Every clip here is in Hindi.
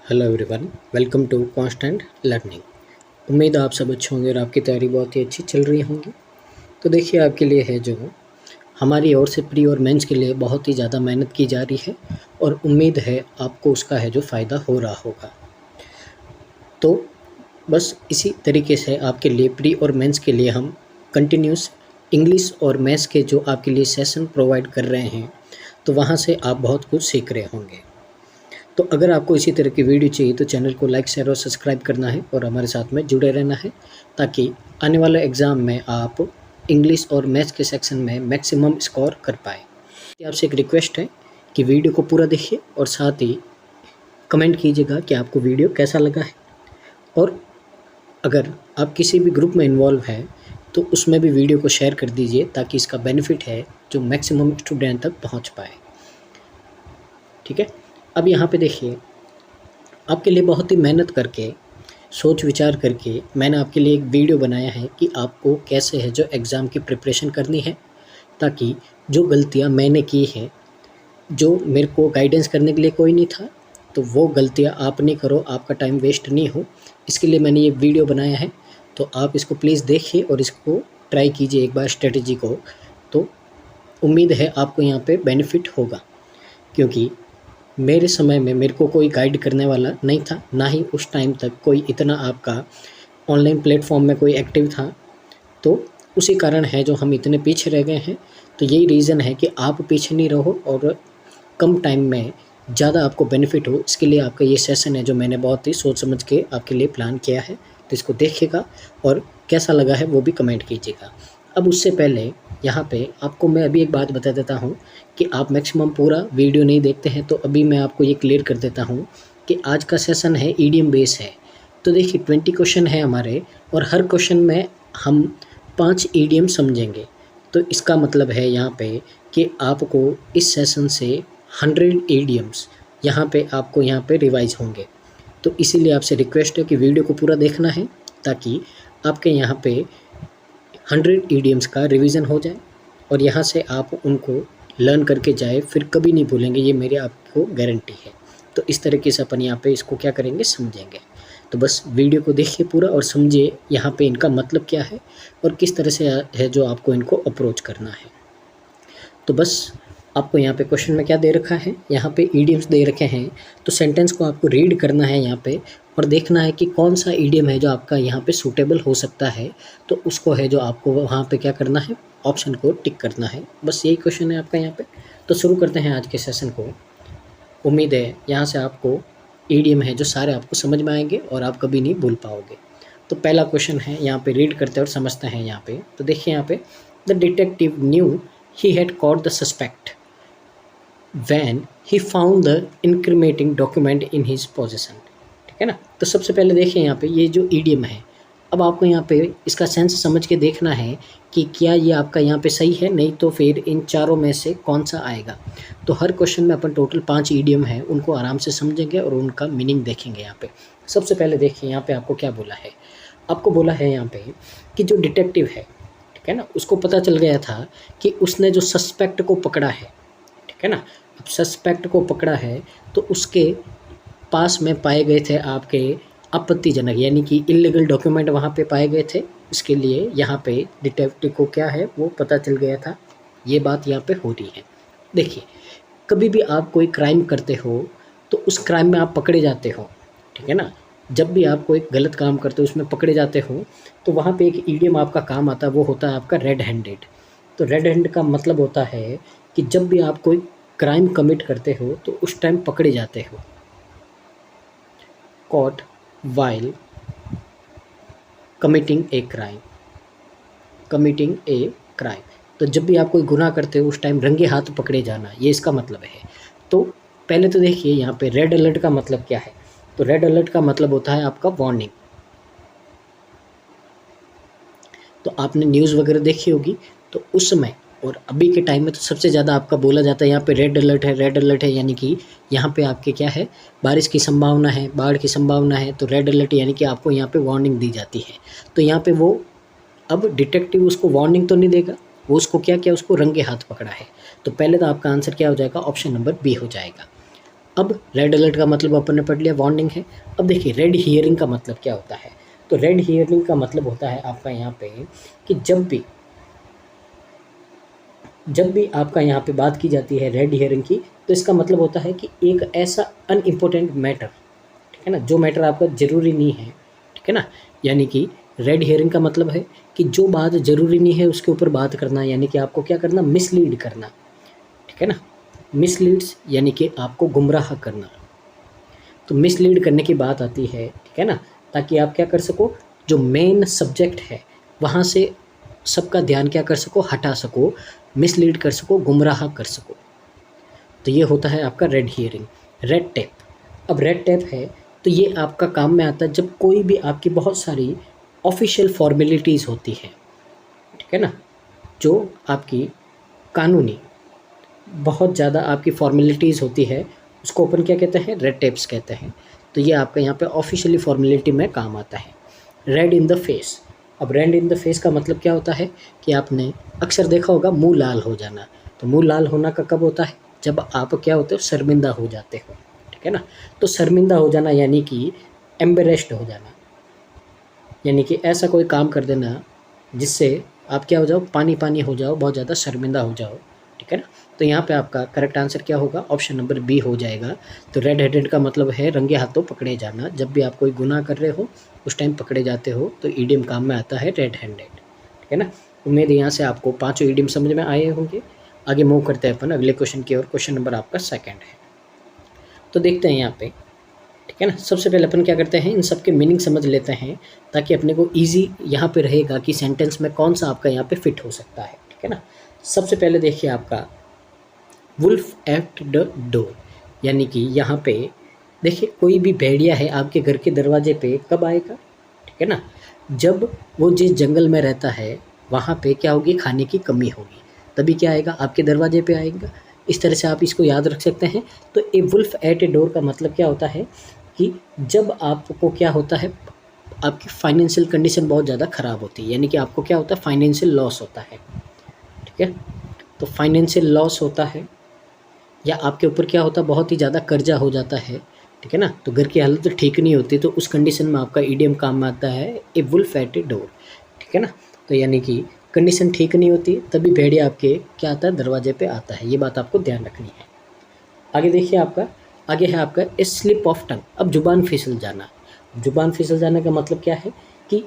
Hello everyone, welcome to Constant Learning. उम्मीद है आप सब अच्छे होंगे और आपकी तैयारी बहुत ही अच्छी चल रही होंगी। तो देखिए, आपके लिए है जो हमारी ओर से प्री और मेंस के लिए बहुत ही ज़्यादा मेहनत की जा रही है और उम्मीद है आपको उसका है जो फ़ायदा हो रहा होगा। तो बस इसी तरीके से आपके लिए प्री और मेंस के लिए हम कंटिन्यूस इंग्लिश और मैथ्स के जो आपके लिए सेशन प्रोवाइड कर रहे हैं, तो वहाँ से आप बहुत कुछ सीख रहे होंगे। तो अगर आपको इसी तरह की वीडियो चाहिए तो चैनल को लाइक शेयर और सब्सक्राइब करना है और हमारे साथ में जुड़े रहना है, ताकि आने वाले एग्ज़ाम में आप इंग्लिश और मैथ्स के सेक्शन में मैक्सिमम स्कोर कर पाए। आपसे एक रिक्वेस्ट है कि वीडियो को पूरा देखिए और साथ ही कमेंट कीजिएगा कि आपको वीडियो कैसा लगा है। और अगर आप किसी भी ग्रुप में इन्वॉल्व हैं तो उसमें भी वीडियो को शेयर कर दीजिए, ताकि इसका बेनिफिट है जो मैक्सिमम स्टूडेंट तक पहुँच पाए। ठीक है, अब यहाँ पे देखिए, आपके लिए बहुत ही मेहनत करके सोच विचार करके मैंने आपके लिए एक वीडियो बनाया है कि आपको कैसे है जो एग्ज़ाम की प्रिपरेशन करनी है, ताकि जो गलतियाँ मैंने की हैं, जो मेरे को गाइडेंस करने के लिए कोई नहीं था, तो वो गलतियाँ आप नहीं करो, आपका टाइम वेस्ट नहीं हो। इसके लिए मैंने ये वीडियो बनाया है, तो आप इसको प्लीज़ देखिए और इसको ट्राई कीजिए एक बार स्ट्रेटजी को। तो उम्मीद है आपको यहाँ पे बेनिफिट होगा, क्योंकि मेरे समय में मेरे को कोई गाइड करने वाला नहीं था, ना ही उस टाइम तक कोई इतना आपका ऑनलाइन प्लेटफॉर्म में कोई एक्टिव था। तो उसी कारण है जो हम इतने पीछे रह गए हैं। तो यही रीज़न है कि आप पीछे नहीं रहो और कम टाइम में ज़्यादा आपको बेनिफिट हो। इसके लिए आपका ये सेशन है जो मैंने बहुत ही सोच समझ के आपके लिए प्लान किया है। तो इसको देखिएगा और कैसा लगा है वो भी कमेंट कीजिएगा। अब उससे पहले यहाँ पे आपको मैं अभी एक बात बता देता हूँ कि आप मैक्सिमम पूरा वीडियो नहीं देखते हैं, तो अभी मैं आपको ये क्लियर कर देता हूँ कि आज का सेशन है ईडीएम बेस है। तो देखिए 20 क्वेश्चन है हमारे और हर क्वेश्चन में हम 5 ईडीएम समझेंगे। तो इसका मतलब है यहाँ पे कि आपको इस सेशन से 100 ईडीएम्स यहाँ पे आपको यहाँ पे रिवाइज होंगे। तो इसीलिए आपसे रिक्वेस्ट है कि वीडियो को पूरा देखना है, ताकि आपके यहाँ पे 100 ईडीएम्स का रिवीजन हो जाए और यहाँ से आप उनको लर्न करके जाए, फिर कभी नहीं भूलेंगे, ये मेरी आपको गारंटी है। तो इस तरीके से अपन यहाँ पे इसको क्या करेंगे, समझेंगे। तो बस वीडियो को देखिए पूरा और समझिए यहाँ पे इनका मतलब क्या है और किस तरह से है जो आपको इनको अप्रोच करना है। तो बस आपको यहाँ पे क्वेश्चन में क्या दे रखा है, यहाँ पे ईडियम्स दे रखे हैं। तो सेंटेंस को आपको रीड करना है यहाँ पे और देखना है कि कौन सा ईडियम है जो आपका यहाँ पे सूटेबल हो सकता है। तो उसको है जो आपको वहाँ पे क्या करना है, ऑप्शन को टिक करना है। बस यही क्वेश्चन है आपका यहाँ पे। तो शुरू करते हैं आज के सेशन को। उम्मीद है यहाँ से आपको ईडियम है जो सारे आपको समझ में आएंगे और आप कभी नहीं भूल पाओगे। तो पहला क्वेश्चन है, यहाँ पे रीड करते हैं और समझते हैं यहाँ पे। तो देखिए यहाँ पे, the detective new he had caught the suspect when he found the incriminating document in his possession। ठीक है ना। तो सबसे पहले देखिए यहाँ पे ये जो ईडियम है, अब आपको यहाँ पे इसका सेंस समझ के देखना है कि क्या ये आपका यहाँ पे सही है, नहीं तो फिर इन चारों में से कौन सा आएगा। तो हर क्वेश्चन में अपन टोटल 5 ईडियम है, उनको आराम से समझेंगे और उनका मीनिंग देखेंगे। यहाँ पे सबसे पहले देखिए यहाँ पे आपको क्या बोला है, आपको बोला है यहाँ पे कि जो डिटेक्टिव है, ठीक है ना, उसको पता चल गया था कि उसने जो सस्पेक्ट को पकड़ा है, ठीक है ना। अब सस्पेक्ट को पकड़ा है तो उसके पास में पाए गए थे आपके आपत्तिजनक यानी कि इल्लीगल डॉक्यूमेंट वहाँ पे पाए गए थे। इसके लिए यहाँ पे डिटेक्टिव को क्या है वो पता चल गया था, ये बात यहाँ पे हो रही है। देखिए, कभी भी आप कोई क्राइम करते हो तो उस क्राइम में आप पकड़े जाते हो, ठीक है ना। जब भी आप कोई गलत काम करते हो उसमें पकड़े जाते हो, तो वहाँ पे एक ईडियम आपका काम आता है, वो होता है आपका रेड हैंडेड। तो रेड हैंड का मतलब होता है कि जब भी आप कोई क्राइम कमिट करते हो तो उस टाइम पकड़े जाते हो। Caught while committing a crime, committing a crime. तो जब भी आप कोई गुनाह करते हो उस टाइम रंगे हाथ पकड़े जाना, ये इसका मतलब है। तो पहले तो देखिए यहाँ पे रेड अलर्ट का मतलब क्या है। तो रेड अलर्ट का मतलब होता है आपका वार्निंग। तो आपने न्यूज़ वगैरह देखी होगी, तो उस समय और अभी के टाइम में तो सबसे ज़्यादा आपका बोला जाता है यहाँ पे रेड अलर्ट है, रेड अलर्ट है, यानी कि यहाँ पे आपके क्या है, बारिश की संभावना है, बाढ़ की संभावना है। तो रेड अलर्ट यानी कि आपको यहाँ पे वार्निंग दी जाती है। तो यहाँ पे वो अब डिटेक्टिव उसको वार्निंग तो नहीं देगा, वो उसको क्या किया, उसको रंगे हाथ पकड़ा है। तो पहले तो आपका आंसर क्या हो जाएगा, ऑप्शन नंबर बी हो जाएगा। अब रेड अलर्ट का मतलब अपन ने पढ़ लिया, वार्निंग है। अब देखिए रेड हियरिंग का मतलब क्या होता है। तो रेड हियरिंग का मतलब होता है आपका यहाँ पे कि जब भी आपका यहाँ पे बात की जाती है रेड हियरिंग की, तो इसका मतलब होता है कि एक ऐसा अनइम्पोर्टेंट मैटर, ठीक है ना, जो मैटर आपका ज़रूरी नहीं है, ठीक है ना, यानी कि रेड हियरिंग का मतलब है कि जो बात ज़रूरी नहीं है उसके ऊपर बात करना, यानी कि आपको क्या करना, मिसलीड करना, ठीक है ना, मिसलीड्स यानी कि आपको गुमराह करना। तो मिसलीड करने की बात आती है, ठीक है ना, ताकि आप क्या कर सको, जो मेन सब्जेक्ट है वहाँ से सबका ध्यान क्या कर सको, हटा सको, मिसलीड कर सको, गुमराह कर सको। तो ये होता है आपका रेड हियरिंग। रेड टेप, अब रेड टेप है तो ये आपका काम में आता है जब कोई भी आपकी बहुत सारी ऑफिशियल फॉर्मेलिटीज़ होती हैं, ठीक है ना, जो आपकी कानूनी बहुत ज़्यादा आपकी फॉर्मेलिटीज़ होती है, उसको अपन क्या कहते हैं, रेड टेप्स कहते हैं। तो ये आपका यहाँ पे ऑफिशियली फॉर्मेलिटी में काम आता है। रेड इन द फेस, अब रेड इन द फेस का मतलब क्या होता है कि आपने अक्सर देखा होगा मुंह लाल हो जाना। तो मुंह लाल होना का कब होता है, जब आप क्या होते हो, शर्मिंदा हो जाते हो, ठीक है ना। तो शर्मिंदा हो जाना यानी कि एम्बेरेस्ड हो जाना, यानी कि ऐसा कोई काम कर देना जिससे आप क्या हो जाओ, पानी पानी हो जाओ, बहुत ज़्यादा शर्मिंदा हो जाओ, ठीक है ना। तो यहाँ पे आपका करेक्ट आंसर क्या होगा, ऑप्शन नंबर बी हो जाएगा। तो रेड हेडेड का मतलब है रंगे हाथों पकड़े जाना। जब भी आप कोई गुनाह कर रहे हो उस टाइम पकड़े जाते हो, तो ईडियम काम में आता है रेड हैंडेड, ठीक है ना। उम्मीद है यहाँ से आपको पाँचों ईडियम समझ में आए होंगे। आगे मूव करते हैं अपन अगले क्वेश्चन की ओर। क्वेश्चन नंबर आपका सेकंड है। तो देखते हैं यहाँ पे, ठीक है ना। सबसे पहले अपन क्या करते हैं, इन सब के मीनिंग समझ लेते हैं ताकि अपने को ईजी यहाँ पे रहेगा कि सेंटेंस में कौन सा आपका यहाँ पे फिट हो सकता है, ठीक है ना। सबसे पहले देखिए आपका वुल्फ एट द डोर, यानी कि यहाँ पे देखिए कोई भी भेड़िया है आपके घर के दरवाजे पे कब आएगा, ठीक है ना, जब वो जिस जंगल में रहता है वहाँ पे क्या होगी, खाने की कमी होगी, तभी क्या आएगा, आपके दरवाजे पे आएगा। इस तरह से आप इसको याद रख सकते हैं। तो ए वुल्फ एट ए डोर का मतलब क्या होता है कि जब आपको क्या होता है, आपकी फाइनेंशियल कंडीशन बहुत ज़्यादा ख़राब होती है, यानी कि आपको क्या होता है, फाइनेंशियल लॉस होता है, ठीक है। तो फाइनेंशियल लॉस होता है या आपके ऊपर क्या होता है, बहुत ही ज़्यादा कर्जा हो जाता है, ठीक है ना, तो घर की हालत ठीक नहीं होती, तो उस कंडीशन में आपका ईडियम काम में आता है ए वुल्फ एट ए डोर, ठीक है ना। तो यानी कि कंडीशन ठीक नहीं होती तभी भेड़िया आपके क्या आता है, दरवाजे पे आता है। ये बात आपको ध्यान रखनी है। आगे देखिए आपका, आगे है आपका ए स्लिप ऑफ टंग। अब जुबान फिसल जाना, जुबान फिसल जाने का मतलब क्या है कि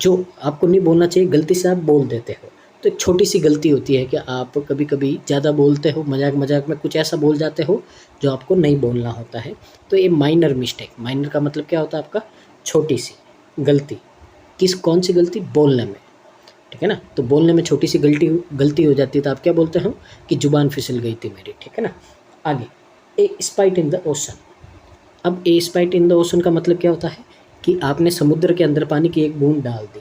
जो आपको नहीं बोलना चाहिए गलती से आप बोल देते हो। तो एक छोटी सी गलती होती है कि आप कभी कभी ज़्यादा बोलते हो, मजाक मजाक में कुछ ऐसा बोल जाते हो जो आपको नहीं बोलना होता है। तो ये माइनर मिस्टेक, माइनर का मतलब क्या होता है आपका, छोटी सी गलती। कौन सी गलती, बोलने में, ठीक है ना। तो बोलने में छोटी सी गलती हो जाती है तो आप क्या बोलते हो कि जुबान फिसल गई थी मेरी, ठीक है ना। आगे ए स्पाइट इन द ओशन। अब ए स्पाइट इन द ओशन का मतलब क्या होता है कि आपने समुद्र के अंदर पानी की एक बूंद डाल दी,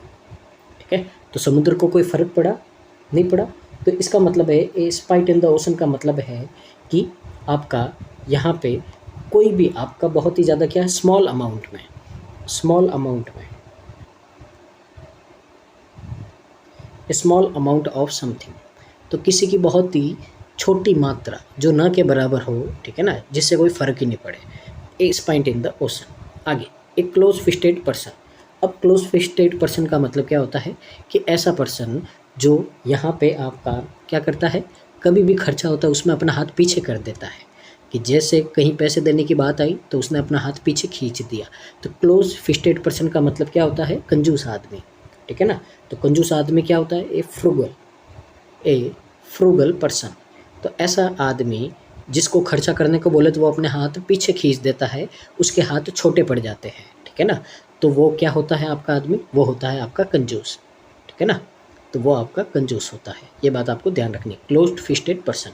ठीक है, तो समुद्र को कोई फ़र्क पड़ा नहीं पड़ा। तो इसका मतलब है ए स्पाइट इन द ओशन का मतलब है कि आपका यहाँ पे कोई भी आपका बहुत ही ज़्यादा क्या है, स्मॉल अमाउंट में, स्मॉल अमाउंट ऑफ समथिंग, तो किसी की बहुत ही छोटी मात्रा जो न के बराबर हो, ठीक है ना, जिससे कोई फ़र्क ही नहीं पड़े। ए स्पाइट इन द ओशन। आगे एक क्लोज फिस्टेड पर्सन। अब क्लोज फिस्टेड पर्सन का मतलब क्या होता है कि ऐसा पर्सन जो यहाँ पे आपका क्या करता है, कभी भी खर्चा होता है उसमें अपना हाथ पीछे कर देता है, कि जैसे कहीं पैसे देने की बात आई तो उसने अपना हाथ पीछे खींच दिया। तो क्लोज फिस्टेड पर्सन का मतलब क्या होता है, कंजूस आदमी, ठीक है ना। तो कंजूस आदमी क्या होता है, ए फ्रूगल पर्सन। तो ऐसा आदमी जिसको खर्चा करने को बोले तो वो अपने हाथ पीछे खींच देता है, उसके हाथ छोटे पड़ जाते हैं, ठीक है ना। तो वो क्या होता है आपका आदमी, वो होता है आपका कंजूस, ठीक है ना। तो वो आपका कंजूस होता है, ये बात आपको ध्यान रखनी है। क्लोज्ड फिस्टेड पर्सन,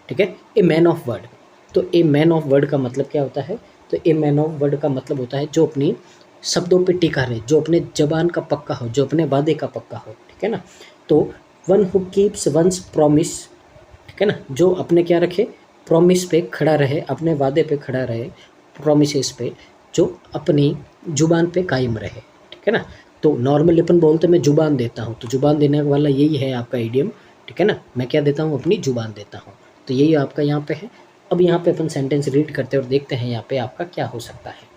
ठीक है। A man of word. तो ए मैन ऑफ वर्ड का मतलब क्या होता है, तो ए मैन ऑफ वर्ड का मतलब होता है जो अपनी शब्दों पे टिका रहे, जो अपने जबान का पक्का हो, जो अपने वादे का पक्का हो, ठीक है ना। तो one who keeps one's promise, ठीक है ना, जो अपने क्या रखे, प्रॉमिस पे खड़ा रहे, अपने वादे पे खड़ा रहे, प्रॉमिसेस पे, जो अपनी जुबान पे कायम रहे, ठीक है ना। तो नॉर्मली अपन बोलते मैं जुबान देता हूँ, तो जुबान देने वाला यही है आपका इडियम, ठीक है ना। मैं क्या देता हूँ, अपनी जुबान देता हूँ, तो यही आपका यहाँ पे है। अब यहाँ पे अपन सेंटेंस रीड करते हैं और देखते हैं यहाँ पे आपका क्या हो सकता है।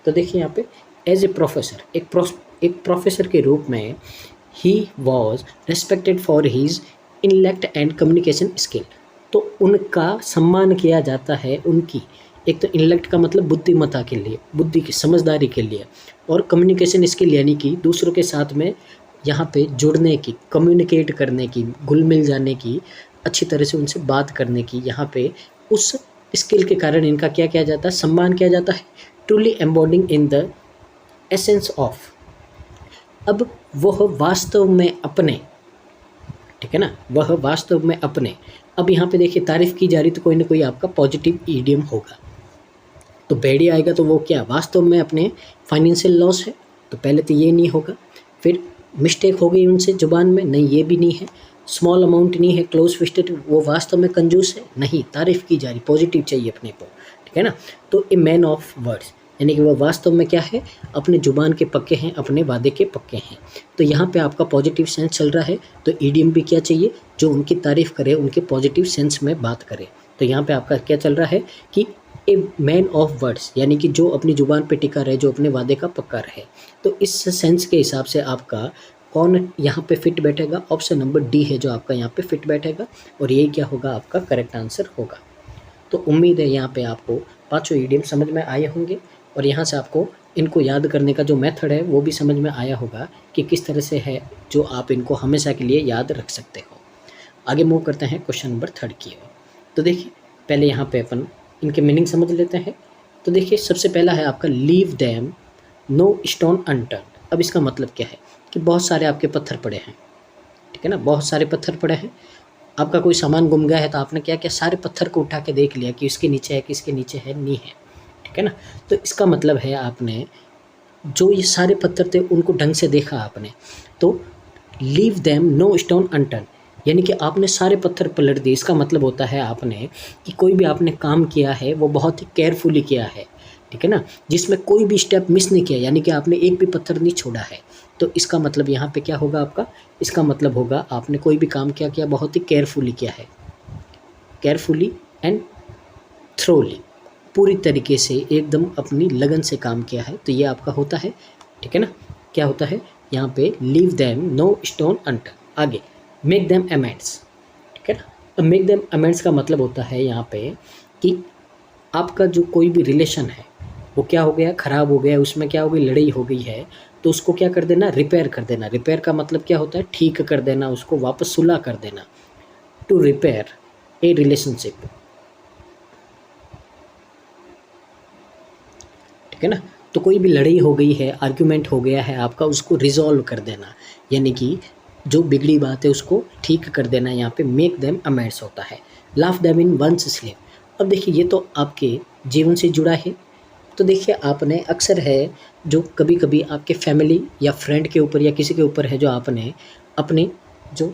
तो देखिए यहाँ पे एज ए प्रोफेसर, एक प्रोफेसर के रूप में ही was respected for his intellect and communication skill. तो उनका सम्मान किया जाता है उनकी, एक तो इंटेलेक्ट का मतलब बुद्धिमत्ता के लिए, बुद्धि की समझदारी के लिए, और कम्युनिकेशन स्किल यानी कि दूसरों के साथ में यहाँ पे जुड़ने की, कम्युनिकेट करने की, घुल मिल जाने की, अच्छी तरह से उनसे बात करने की, यहाँ पे उस स्किल के कारण इनका क्या किया जाता है, सम्मान किया जाता है। Truly embodying in the essence of, अब वह वास्तव में अपने, ठीक है ना, वह वास्तव में अपने। अब यहाँ पे देखिए तारीफ की जा रही तो कोई ना कोई आपका पॉजिटिव ईडियम होगा। तो बैडी आएगा तो वो क्या, वास्तव में अपने फाइनेंशियल लॉस है, तो पहले तो ये नहीं होगा। फिर मिस्टेक हो गई उनसे जुबान में, नहीं ये भी नहीं है। स्मॉल अमाउंट नहीं है, क्लोज फिस्टेड, वो वास्तव में कंजूस है, नहीं, तारीफ की जा रही, पॉजिटिव चाहिए अपने को, ठीक है ना। तो ए मैन ऑफ वर्ड्स, यानी कि वो वास्तव में क्या है, अपने जुबान के पक्के हैं, अपने वादे के पक्के हैं। तो यहाँ पे आपका पॉजिटिव सेंस चल रहा है, तो ईडियम भी क्या चाहिए, जो उनकी तारीफ करे, उनके पॉजिटिव सेंस में बात करे। तो यहाँ पे आपका क्या चल रहा है कि ए मैन ऑफ वर्ड्स, यानी कि जो अपनी जुबान पे टिका रहे, जो अपने वादे का पक्का रहे। तो इस सेंस के हिसाब से आपका कौन यहाँ पे फिट बैठेगा, ऑप्शन नंबर डी है जो आपका यहाँ पे फिट बैठेगा, और यही क्या होगा, आपका करेक्ट आंसर होगा। तो उम्मीद है यहाँ पे आपको पांचों ईडियम समझ में आए होंगे, और यहाँ से आपको इनको याद करने का जो मेथड है वो भी समझ में आया होगा कि किस तरह से है जो आप इनको हमेशा के लिए याद रख सकते हो। आगे मूव करते हैं क्वेश्चन नंबर 3 की ओर। तो देखिए पहले यहाँ पे अपन इनके मीनिंग समझ लेते हैं। तो देखिए सबसे पहला है आपका leave them no stone unturned. अब इसका मतलब क्या है कि बहुत सारे आपके पत्थर पड़े हैं, ठीक है ना, बहुत सारे पत्थर पड़े हैं। आपका कोई सामान गुम गया है तो आपने क्या किया, सारे पत्थर को उठा के देख लिया कि इसके नीचे है, किसके नीचे है, नहीं है, ठीक है ना। तो इसका मतलब है आपने जो ये सारे पत्थर थे उनको ढंग से देखा आपने। तो leave them no stone unturned, यानी कि आपने सारे पत्थर पलट दिए। इसका मतलब होता है आपने कि कोई भी आपने काम किया है वो बहुत ही केयरफुली किया है, ठीक है ना, जिसमें कोई भी स्टेप मिस नहीं किया, यानी कि आपने एक भी पत्थर नहीं छोड़ा है। तो इसका मतलब यहाँ पे क्या होगा आपका, इसका मतलब होगा आपने कोई भी काम किया बहुत ही केयरफुली किया है, केयरफुली एंड थ्रोली, पूरी तरीके से एकदम अपनी लगन से काम किया है। तो ये आपका होता है, ठीक है ना, क्या होता है यहाँ पे, leave them no stone unturned. आगे मेक देम अमेंड्स, ठीक है ना। अब मेक देम अमेंड्स का मतलब होता है यहाँ पे कि आपका जो कोई भी रिलेशन है वो क्या हो गया, ख़राब हो गया, उसमें क्या हो गई, लड़ाई हो गई है, तो उसको क्या कर देना, रिपेयर कर देना। रिपेयर का मतलब क्या होता है, ठीक कर देना, उसको वापस सुलह कर देना। टू रिपेयर ए रिलेशनशिप, ठीक है ना। तो कोई भी लड़ाई हो गई है, आर्ग्यूमेंट हो गया है आपका, उसको रिजॉल्व कर देना, यानी कि जो बिगड़ी बात है उसको ठीक कर देना। यहाँ पे मेक देम अमेंड्स होता है। Laugh them in one's sleep, अब देखिए ये तो आपके जीवन से जुड़ा है। तो देखिए आपने अक्सर है जो कभी कभी आपके फैमिली या फ्रेंड के ऊपर या किसी के ऊपर है, जो आपने अपने जो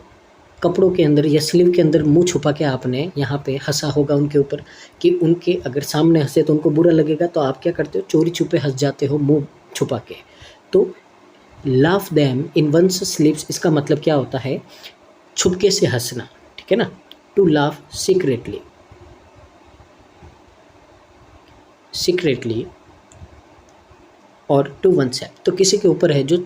कपड़ों के अंदर या स्लीव के अंदर मुंह छुपा के आपने यहाँ पे हंसा होगा उनके ऊपर, कि उनके अगर सामने हंसे तो उनको बुरा लगेगा, तो आप क्या करते हो, चोरी छुपे हंस जाते हो मुंह छुपा के। तो laugh them in one's sleeves, इसका मतलब क्या होता है, छुपके से हंसना, ठीक है ना। टू लाफ सीक्रेटली, सीक्रेटली और टू वन सेल्फ, तो किसी के ऊपर है जो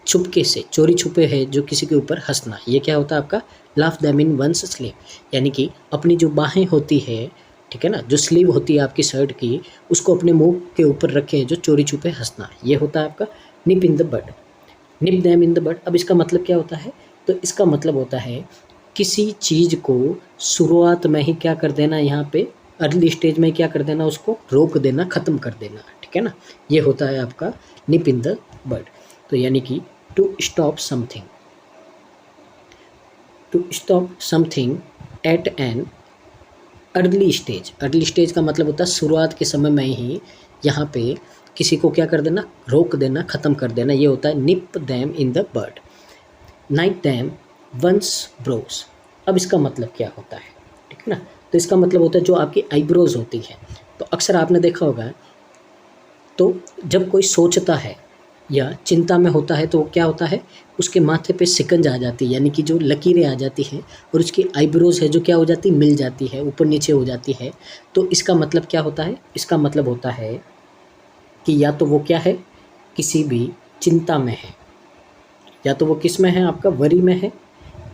छुपके से, चोरी छुपे है जो किसी के ऊपर हंसना, ये क्या होता है आपका, laugh them in one's sleeve, यानी कि अपनी जो बाहें होती है, ठीक है ना, जो स्लीव होती है आपकी शर्ट की, उसको अपने मुंह के ऊपर रखे जो चोरी छुपे हंसना, ये होता है आपका nip in the bud, nip them in the bud. अब इसका मतलब क्या होता है, तो इसका मतलब होता है किसी चीज़ को शुरुआत में ही क्या कर देना, यहाँ पे अर्ली स्टेज में क्या कर देना, उसको रोक देना, ख़त्म कर देना, ठीक है ना, ये होता है आपका निप इन द बड। तो यानी कि to stop something, to stop something at an early stage. Early stage का मतलब होता है शुरुआत के समय में ही यहाँ पे किसी को क्या कर देना, रोक देना, ख़त्म कर देना, ये होता है nip them in the bud. Knit them once brows, अब इसका मतलब क्या होता है, ठीक है ना, तो इसका मतलब होता है जो आपकी आईब्रोज होती है। तो अक्सर आपने देखा होगा, तो जब कोई सोचता है या चिंता में होता है तो वो क्या होता है, उसके माथे पे सिकंज आ जाती है, यानी कि जो लकीरें आ जाती हैं और उसकी आईब्रोज है जो क्या हो जाती, मिल जाती है, ऊपर नीचे हो जाती है। तो इसका मतलब क्या होता है, इसका मतलब होता है कि या तो वो क्या है, किसी भी चिंता में है, या तो वो किस में है, आपका वरी में है,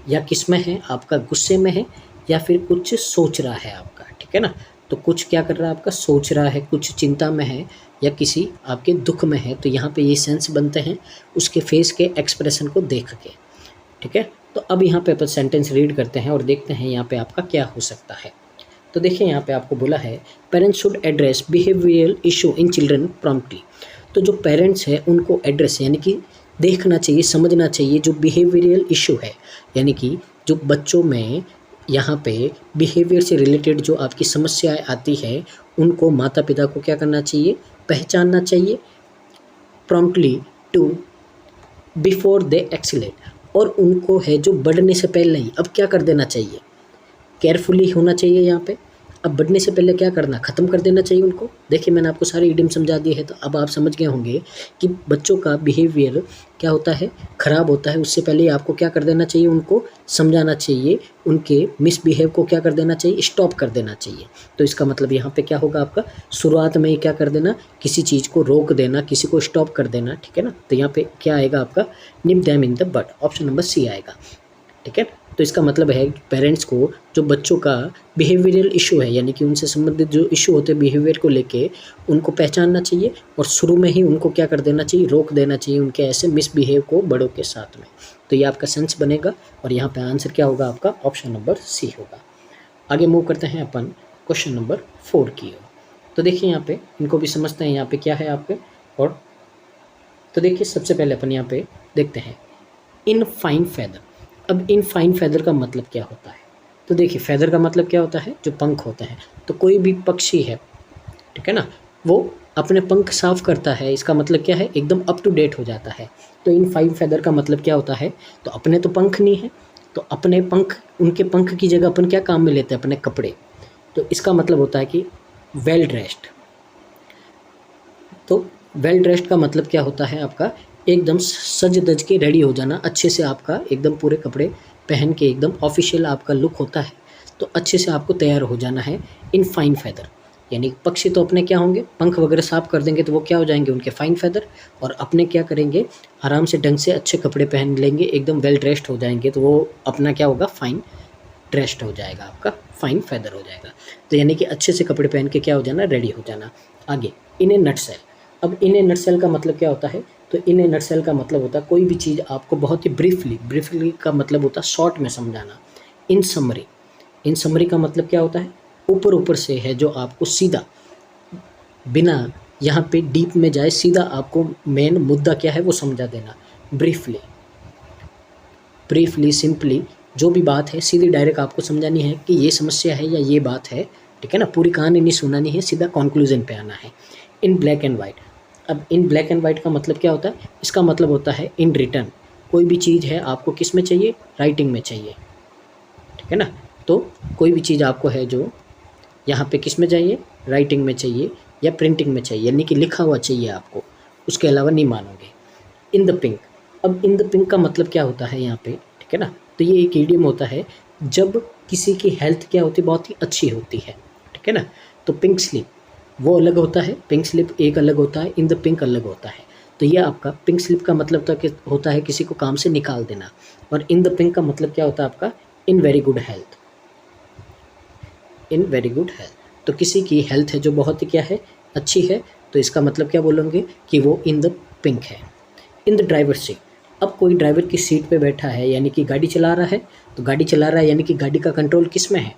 या किस में है, आपका गुस्से में है, या फिर कुछ सोच रहा है आपका, ठीक है ना। तो कुछ क्या कर रहा है आपका, सोच रहा है, कुछ चिंता में है, या किसी आपके दुख में है। तो यहाँ पे ये सेंस बनते हैं उसके फेस के एक्सप्रेशन को देख के, ठीक है। तो अब यहाँ पे अपन सेंटेंस रीड करते हैं और देखते हैं यहाँ पे आपका क्या हो सकता है। तो देखिए यहाँ पे आपको बोला है parents should address behavioural issue in children promptly. तो जो पेरेंट्स है उनको एड्रेस यानी कि देखना चाहिए, समझना चाहिए जो बिहेवियरल इशू है, यानी कि जो बच्चों में यहाँ पे बिहेवियर से रिलेटेड जो आपकी समस्याएं आती है उनको माता पिता को क्या करना चाहिए, पहचानना चाहिए, प्रॉम्प्टली टू बिफोर दे एक्सीलेट, और उनको है जो बढ़ने से पहले ही अब क्या कर देना चाहिए, केयरफुली होना चाहिए यहाँ पे। अब बढ़ने से पहले क्या करना, ख़त्म कर देना चाहिए उनको। देखिए मैंने आपको सारी इडियम समझा दी है, तो अब आप समझ गए होंगे कि बच्चों का बिहेवियर क्या होता है, ख़राब होता है, उससे पहले आपको क्या कर देना चाहिए, उनको समझाना चाहिए, उनके मिसबिहेव को क्या कर देना चाहिए, स्टॉप कर देना चाहिए। तो इसका मतलब यहाँ पे क्या होगा आपका, शुरुआत में ही क्या कर देना, किसी चीज़ को रोक देना, किसी को स्टॉप कर देना, ठीक है ना। तो यहाँ पे क्या आएगा आपका, nip them in the bud, option number C आएगा, ठीक है। तो इसका मतलब है पेरेंट्स को जो बच्चों का बिहेवियरल इशू है, यानी कि उनसे संबंधित जो इशू होते हैं बिहेवियर को लेके, उनको पहचानना चाहिए और शुरू में ही उनको क्या कर देना चाहिए, रोक देना चाहिए उनके ऐसे मिसबिहेव को बड़ों के साथ में। तो ये आपका सेंस बनेगा और यहाँ पे आंसर क्या होगा आपका, ऑप्शन नंबर सी होगा। आगे मूव करते हैं अपन क्वेश्चन नंबर 4 की ओर। तो देखिए यहाँ पे इनको भी समझते हैं, यहाँ पे क्या है आपके। और तो देखिए सबसे पहले अपन यहाँ पे देखते हैं इन फाइन फेदर। अब इन फाइन फेदर का मतलब क्या होता है, तो देखिए फेदर का मतलब क्या होता है, जो पंख होते हैं। तो कोई भी पक्षी है, ठीक है ना, वो अपने पंख साफ करता है, इसका मतलब क्या है, एकदम अप टू डेट हो जाता है। तो इन फाइन फेदर का मतलब क्या होता है, तो अपने तो पंख नहीं है, तो अपने पंख, उनके पंख की जगह अपन क्या काम में लेते हैं, अपने कपड़े। तो इसका मतलब होता है कि वेल ड्रेस्ड। तो वेल ड्रेस्ड का मतलब क्या होता है आपका, एकदम सज धज के रेडी हो जाना, अच्छे से आपका एकदम पूरे कपड़े पहन के एकदम ऑफिशियल आपका लुक होता है, तो अच्छे से आपको तैयार हो जाना है इन फाइन फेदर। यानी पक्षी तो अपने क्या होंगे, पंख वगैरह साफ कर देंगे तो वो क्या हो जाएंगे, उनके फाइन फेदर। और अपने क्या करेंगे, आराम से ढंग से अच्छे कपड़े पहन लेंगे, एकदम वेल ड्रेस्ड हो जाएंगे, तो वो अपना क्या होगा, फाइन ड्रेस्ड हो जाएगा, आपका फाइन फेदर हो जाएगा। तो यानी कि अच्छे से कपड़े पहन के क्या हो जाना, रेडी हो जाना। आगे इन ए नटसेल। अब इन ए नटसेल का मतलब क्या होता है, तो इन ए नटसेल का मतलब होता है कोई भी चीज़ आपको बहुत ही ब्रीफली का मतलब होता है शॉर्ट में समझाना। इन समरी, इन समरी का मतलब क्या होता है, ऊपर ऊपर से है जो आपको सीधा, बिना यहाँ पे डीप में जाए, सीधा आपको मेन मुद्दा क्या है वो समझा देना। ब्रीफली, ब्रीफली सिंपली जो भी बात है सीधी डायरेक्ट आपको समझानी है कि ये समस्या है या ये बात है, ठीक है ना, पूरी कहानी नहीं सुनानी है, सीधा कंक्लूजन पे आना है। इन ब्लैक एंड वाइट। अब इन ब्लैक एंड वाइट का मतलब क्या होता है, इसका मतलब होता है इन रिटर्न। कोई भी चीज़ है आपको किस में चाहिए, राइटिंग में चाहिए, ठीक है ना। तो कोई भी चीज़ आपको है जो यहाँ पे किस में चाहिए, राइटिंग में चाहिए या प्रिंटिंग में चाहिए, यानी कि लिखा हुआ चाहिए आपको, उसके अलावा नहीं मानोगे। In the pink. अब इन द पिंक का मतलब क्या होता है यहाँ पे, ठीक है ना, तो ये एक इडियम होता है जब किसी की हेल्थ क्या होती है, बहुत ही अच्छी होती है, ठीक है ना। तो पिंक स्लिप वो अलग होता है, पिंक स्लिप एक अलग होता है, इन द पिंक अलग होता है। तो ये आपका पिंक स्लिप का मतलब होता है किसी को काम से निकाल देना, और इन द पिंक का मतलब क्या होता है आपका, in very good health, in very good health. तो किसी की हेल्थ है जो बहुत ही क्या है, अच्छी है, तो इसका मतलब क्या बोलेंगे कि वो इन द पिंक है। In the driver seat. अब कोई ड्राइवर की सीट पे बैठा है, यानी कि गाड़ी चला रहा है, तो गाड़ी चला रहा है यानी कि गाड़ी का कंट्रोल किस में है,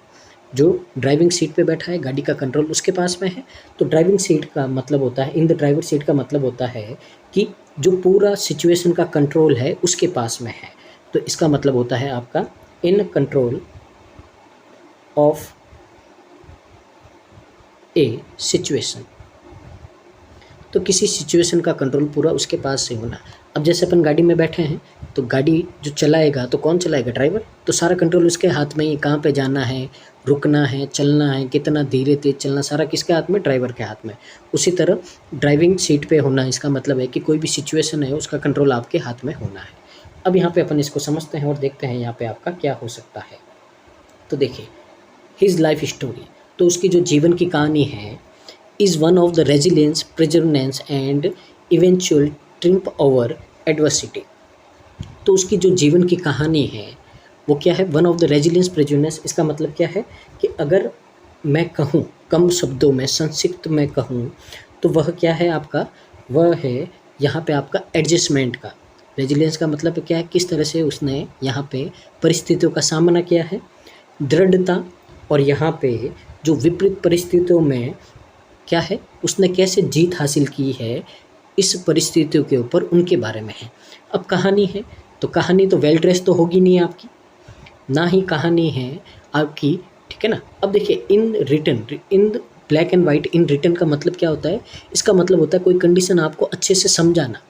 जो ड्राइविंग सीट पे बैठा है गाड़ी का कंट्रोल उसके पास में है। तो ड्राइविंग सीट का मतलब होता है, इन द ड्राइवर सीट का मतलब होता है कि जो पूरा सिचुएशन का कंट्रोल है उसके पास में है। तो इसका मतलब होता है आपका in control of A situation. तो किसी सिचुएशन का कंट्रोल पूरा उसके पास से होना। अब जैसे अपन गाड़ी में बैठे हैं तो गाड़ी जो चलाएगा तो कौन चलाएगा? ड्राइवर। तो सारा कंट्रोल उसके हाथ में ही, कहाँ पे जाना है, रुकना है, चलना है, कितना धीरे तेज चलना, सारा किसके हाथ में? ड्राइवर के हाथ में। उसी तरह ड्राइविंग सीट पे होना इसका मतलब है कि कोई भी सिचुएशन है उसका कंट्रोल आपके हाथ में होना है। अब यहाँ पे अपन इसको समझते हैं और देखते हैं यहाँ पे आपका क्या हो सकता है। तो देखिए, हिज लाइफ स्टोरी, तो उसकी जो जीवन की कहानी है, is one of the resilience, perseverance and eventual triumph over adversity. तो उसकी जो जीवन की कहानी है वो क्या है? वन ऑफ द रेजिलियंस, प्रिजर्नेंस, इसका मतलब क्या है कि अगर मैं कहूँ कम शब्दों में, संक्षिप्त में कहूँ तो वह क्या है आपका? वह है यहाँ पे आपका एडजस्टमेंट का। रेजिलियंस का मतलब क्या है? किस तरह से उसने यहाँ पे परिस्थितियों का सामना किया है, दृढ़ता, और यहाँ पे जो विपरीत परिस्थितियों में क्या है, उसने कैसे जीत हासिल की है इस परिस्थितियों के ऊपर, उनके बारे में है। अब कहानी है तो कहानी तो वेल ड्रेस तो होगी नहीं आपकी, ना ही कहानी है आपकी, ठीक है ना। अब देखिए, in written, in black and white, in written का मतलब क्या होता है? इसका मतलब होता है कोई कंडीशन आपको अच्छे से समझाना,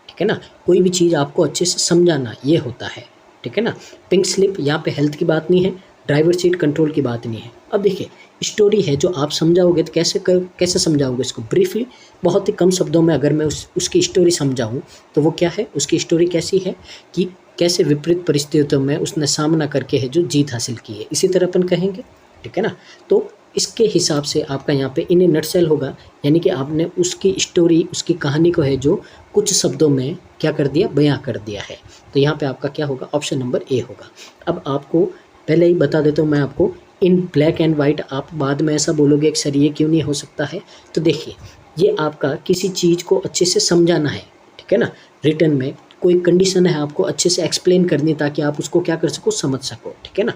ठीक है ना, कोई भी चीज़ आपको अच्छे से समझाना, ये होता है, ठीक है ना। पिंक स्लिप, यहाँ पे हेल्थ की बात नहीं है, ड्राइवर सीट कंट्रोल की बात नहीं है। अब देखिए, स्टोरी है जो आप समझाओगे तो कैसे समझाओगे इसको? ब्रीफली, बहुत ही कम शब्दों में अगर मैं उसकी स्टोरी समझाऊँ तो वो क्या है? उसकी स्टोरी कैसी है कि कैसे विपरीत परिस्थितियों में उसने सामना करके है जो जीत हासिल की है, इसी तरह अपन कहेंगे, ठीक है ना। तो इसके हिसाब से आपका यहाँ पे इन ए नटसेल होगा, यानी कि आपने उसकी स्टोरी, उसकी कहानी को है जो कुछ शब्दों में क्या कर दिया? बयां कर दिया है। तो यहाँ पे आपका क्या होगा? ऑप्शन नंबर ए होगा। अब आपको पहले ही बता देता हूँ मैं आपको, इन ब्लैक एंड वाइट, आप बाद में ऐसा बोलोगे कि सर ये क्यों नहीं हो सकता है? तो देखिए, ये आपका किसी चीज़ को अच्छे से समझाना है, ठीक है ना। रिटर्न में कोई कंडीशन है आपको अच्छे से एक्सप्लेन करनी, ताकि आप उसको क्या कर सको? समझ सको, ठीक है ना।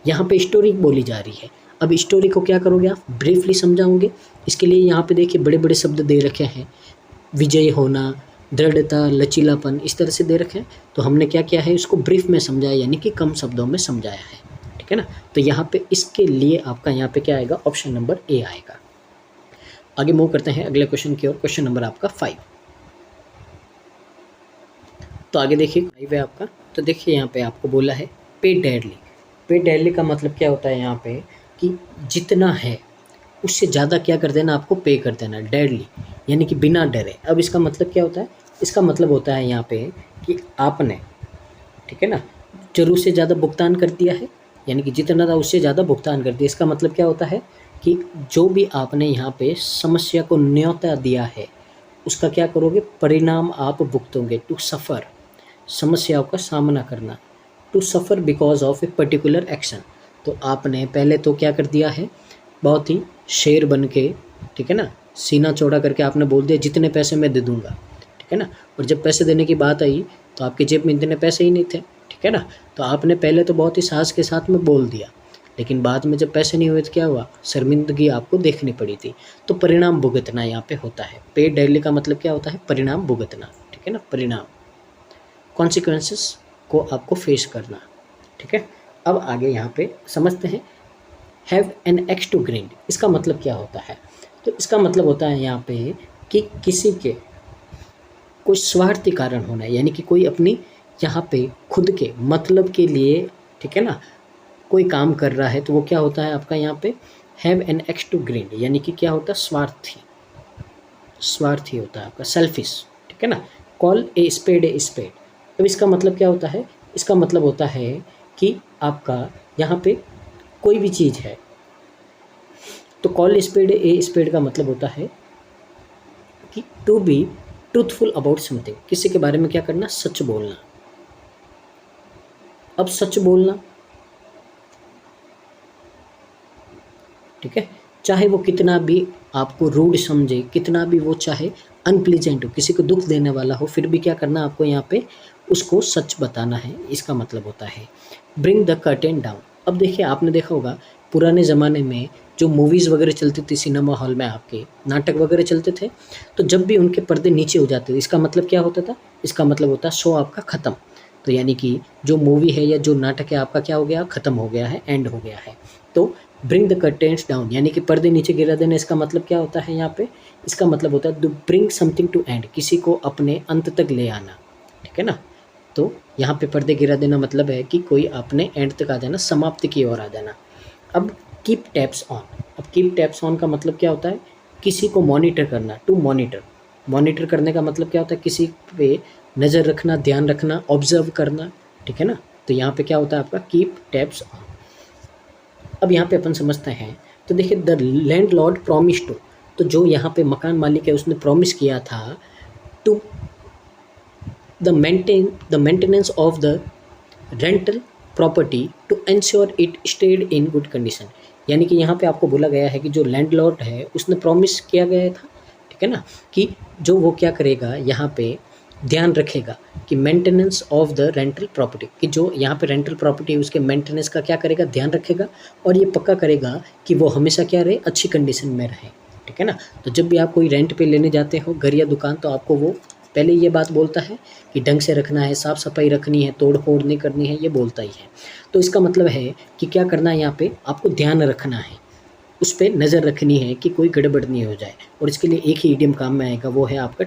यहाँ पे स्टोरी बोली जा रही है, अब स्टोरी को क्या करोगे आप? ब्रीफली समझाओगे। इसके लिए यहाँ पे देखिए बड़े बड़े शब्द दे रखे हैं, विजय होना, दृढ़ता, लचीलापन, इस तरह से दे रखे हैं। तो हमने क्या किया है? इसको ब्रीफ में समझाया, यानी कि कम शब्दों में समझाया है, ठीक है ना। तो यहाँ पे इसके लिए आपका यहाँ पे क्या आएगा? ऑप्शन नंबर ए आएगा। आगे मूव करते हैं अगले क्वेश्चन की ओर। क्वेश्चन नंबर आपका 5। तो आगे देखिए 5 है आपका। तो देखिए यहाँ पे आपको बोला है पे डेडली। पे डेडली का मतलब क्या होता है यहाँ पे कि जितना है उससे ज़्यादा क्या कर देना? आपको पे कर देना, डेडली, यानी कि बिना डरे। अब इसका मतलब क्या होता है? इसका मतलब होता है यहाँ पे कि आपने, ठीक है ना, जरूर से ज़्यादा भुगतान कर दिया है, यानी कि जितना था उससे ज़्यादा भुगतान कर दिया। इसका मतलब क्या होता है कि जो भी आपने यहाँ पे समस्या को न्योता दिया है उसका क्या करोगे? परिणाम आप भुगतोगे। टू सफ़र, समस्याओं का सामना करना, to suffer because of a particular action. तो आपने पहले तो क्या कर दिया है? बहुत ही शेर बन के, ठीक है ना, सीना चौड़ा करके आपने बोल दिया जितने पैसे मैं दे दूंगा, ठीक है ना। और जब पैसे देने की बात आई तो आपकी जेब में इतने पैसे ही नहीं थे, ठीक है ना। तो आपने पहले तो बहुत ही साहस के साथ में बोल दिया, लेकिन बाद में जब पैसे नहीं हुए तो क्या हुआ? शर्मिंदगी आपको देखनी पड़ी थी। तो परिणाम भुगतना यहाँ पे होता है। पे डेडली का मतलब क्या होता है? परिणाम भुगतना, ठीक है ना, परिणाम, कॉन्सिक्वेंसेस को आपको फेस करना, ठीक है। अब आगे यहाँ पे समझते हैं have an axe to grind, इसका मतलब क्या होता है? तो इसका मतलब होता है यहाँ पे कि किसी के कोई स्वार्थी कारण होना है, यानी कि कोई अपनी यहाँ पे खुद के मतलब के लिए, ठीक है ना, कोई काम कर रहा है, तो वो क्या होता है आपका यहाँ पे? Have an axe to grind, यानी कि क्या होता है? स्वार्थी, स्वार्थी होता है आपका, सेल्फिश, ठीक है ना। Call a spade a spade, अब इसका मतलब क्या होता है? इसका मतलब होता है कि आपका यहाँ पे कोई भी चीज़ है तो कॉल स्पेड ए स्पेड का मतलब होता है कि to be truthful about something, किसी के बारे में क्या करना? सच बोलना। अब सच बोलना, ठीक है, चाहे वो कितना भी आपको रूड समझे, कितना भी वो चाहे अनप्लीजेंट हो, किसी को दुख देने वाला हो, फिर भी क्या करना? आपको यहाँ पे उसको सच बताना है, इसका मतलब होता है ब्रिंग द कर्टेन डाउन। अब देखिए, आपने देखा होगा पुराने ज़माने में जो मूवीज़ वगैरह चलती थी सिनेमा हॉल में, आपके नाटक वगैरह चलते थे, तो जब भी उनके पर्दे नीचे हो जाते थे, इसका मतलब क्या होता था? इसका मतलब होता है शो आपका ख़त्म। तो यानी कि जो मूवी है या जो नाटक है आपका क्या हो गया? ख़त्म हो गया है, एंड हो गया है। तो ब्रिंग द कर्टेन्स डाउन, यानी कि पर्दे नीचे गिरा देना, इसका मतलब क्या होता है यहाँ पे? इसका मतलब होता है ब्रिंग समथिंग टू एंड, किसी को अपने अंत तक ले आना, ठीक है ना। तो यहाँ पे पर्दे गिरा देना मतलब है कि कोई आपने एंड तक आ जाना, समाप्ति की ओर आ जाना। अब कीप टैब्स ऑन, अब कीप टैब्स ऑन का मतलब क्या होता है, किसी को मॉनिटर करना, टू मॉनिटर। मॉनिटर करने का मतलब क्या होता है, किसी पे नज़र रखना, ध्यान रखना, ऑब्जर्व करना, ठीक है ना। तो यहाँ पे क्या होता है आपका कीप टैब्स ऑन। अब यहाँ पे अपन समझते हैं, तो देखिए द लैंडलॉर्ड प्रॉमिस टू, तो जो यहाँ पे मकान मालिक है उसने प्रॉमिस किया था to the maintenance of the rental property to ensure it stayed in good condition. यानी कि यहाँ पे आपको बोला गया है कि जो लैंडलॉर्ड है उसने प्रॉमिस किया गया था, ठीक है ना, कि जो वो क्या करेगा, यहाँ पे ध्यान रखेगा कि maintenance of the rental property, कि जो यहाँ पे रेंटल प्रॉपर्टी है उसके मेंटेनेंस का क्या करेगा, ध्यान रखेगा, और ये पक्का करेगा कि वो हमेशा क्या रहे, अच्छी कंडीशन में रहे, ठीक है ना। तो जब भी आप कोई रेंट पे लेने जाते हो घर या दुकान, तो आपको वो पहले ये बात बोलता है कि ढंग से रखना है, साफ़ सफाई रखनी है, तोड़ फोड़ नहीं करनी है, ये बोलता ही है। तो इसका मतलब है कि क्या करना है, यहाँ पे आपको ध्यान रखना है, उस पर नज़र रखनी है कि कोई गड़बड़ नहीं हो जाए। और इसके लिए एक ही इडियम काम में आएगा, वो है आपका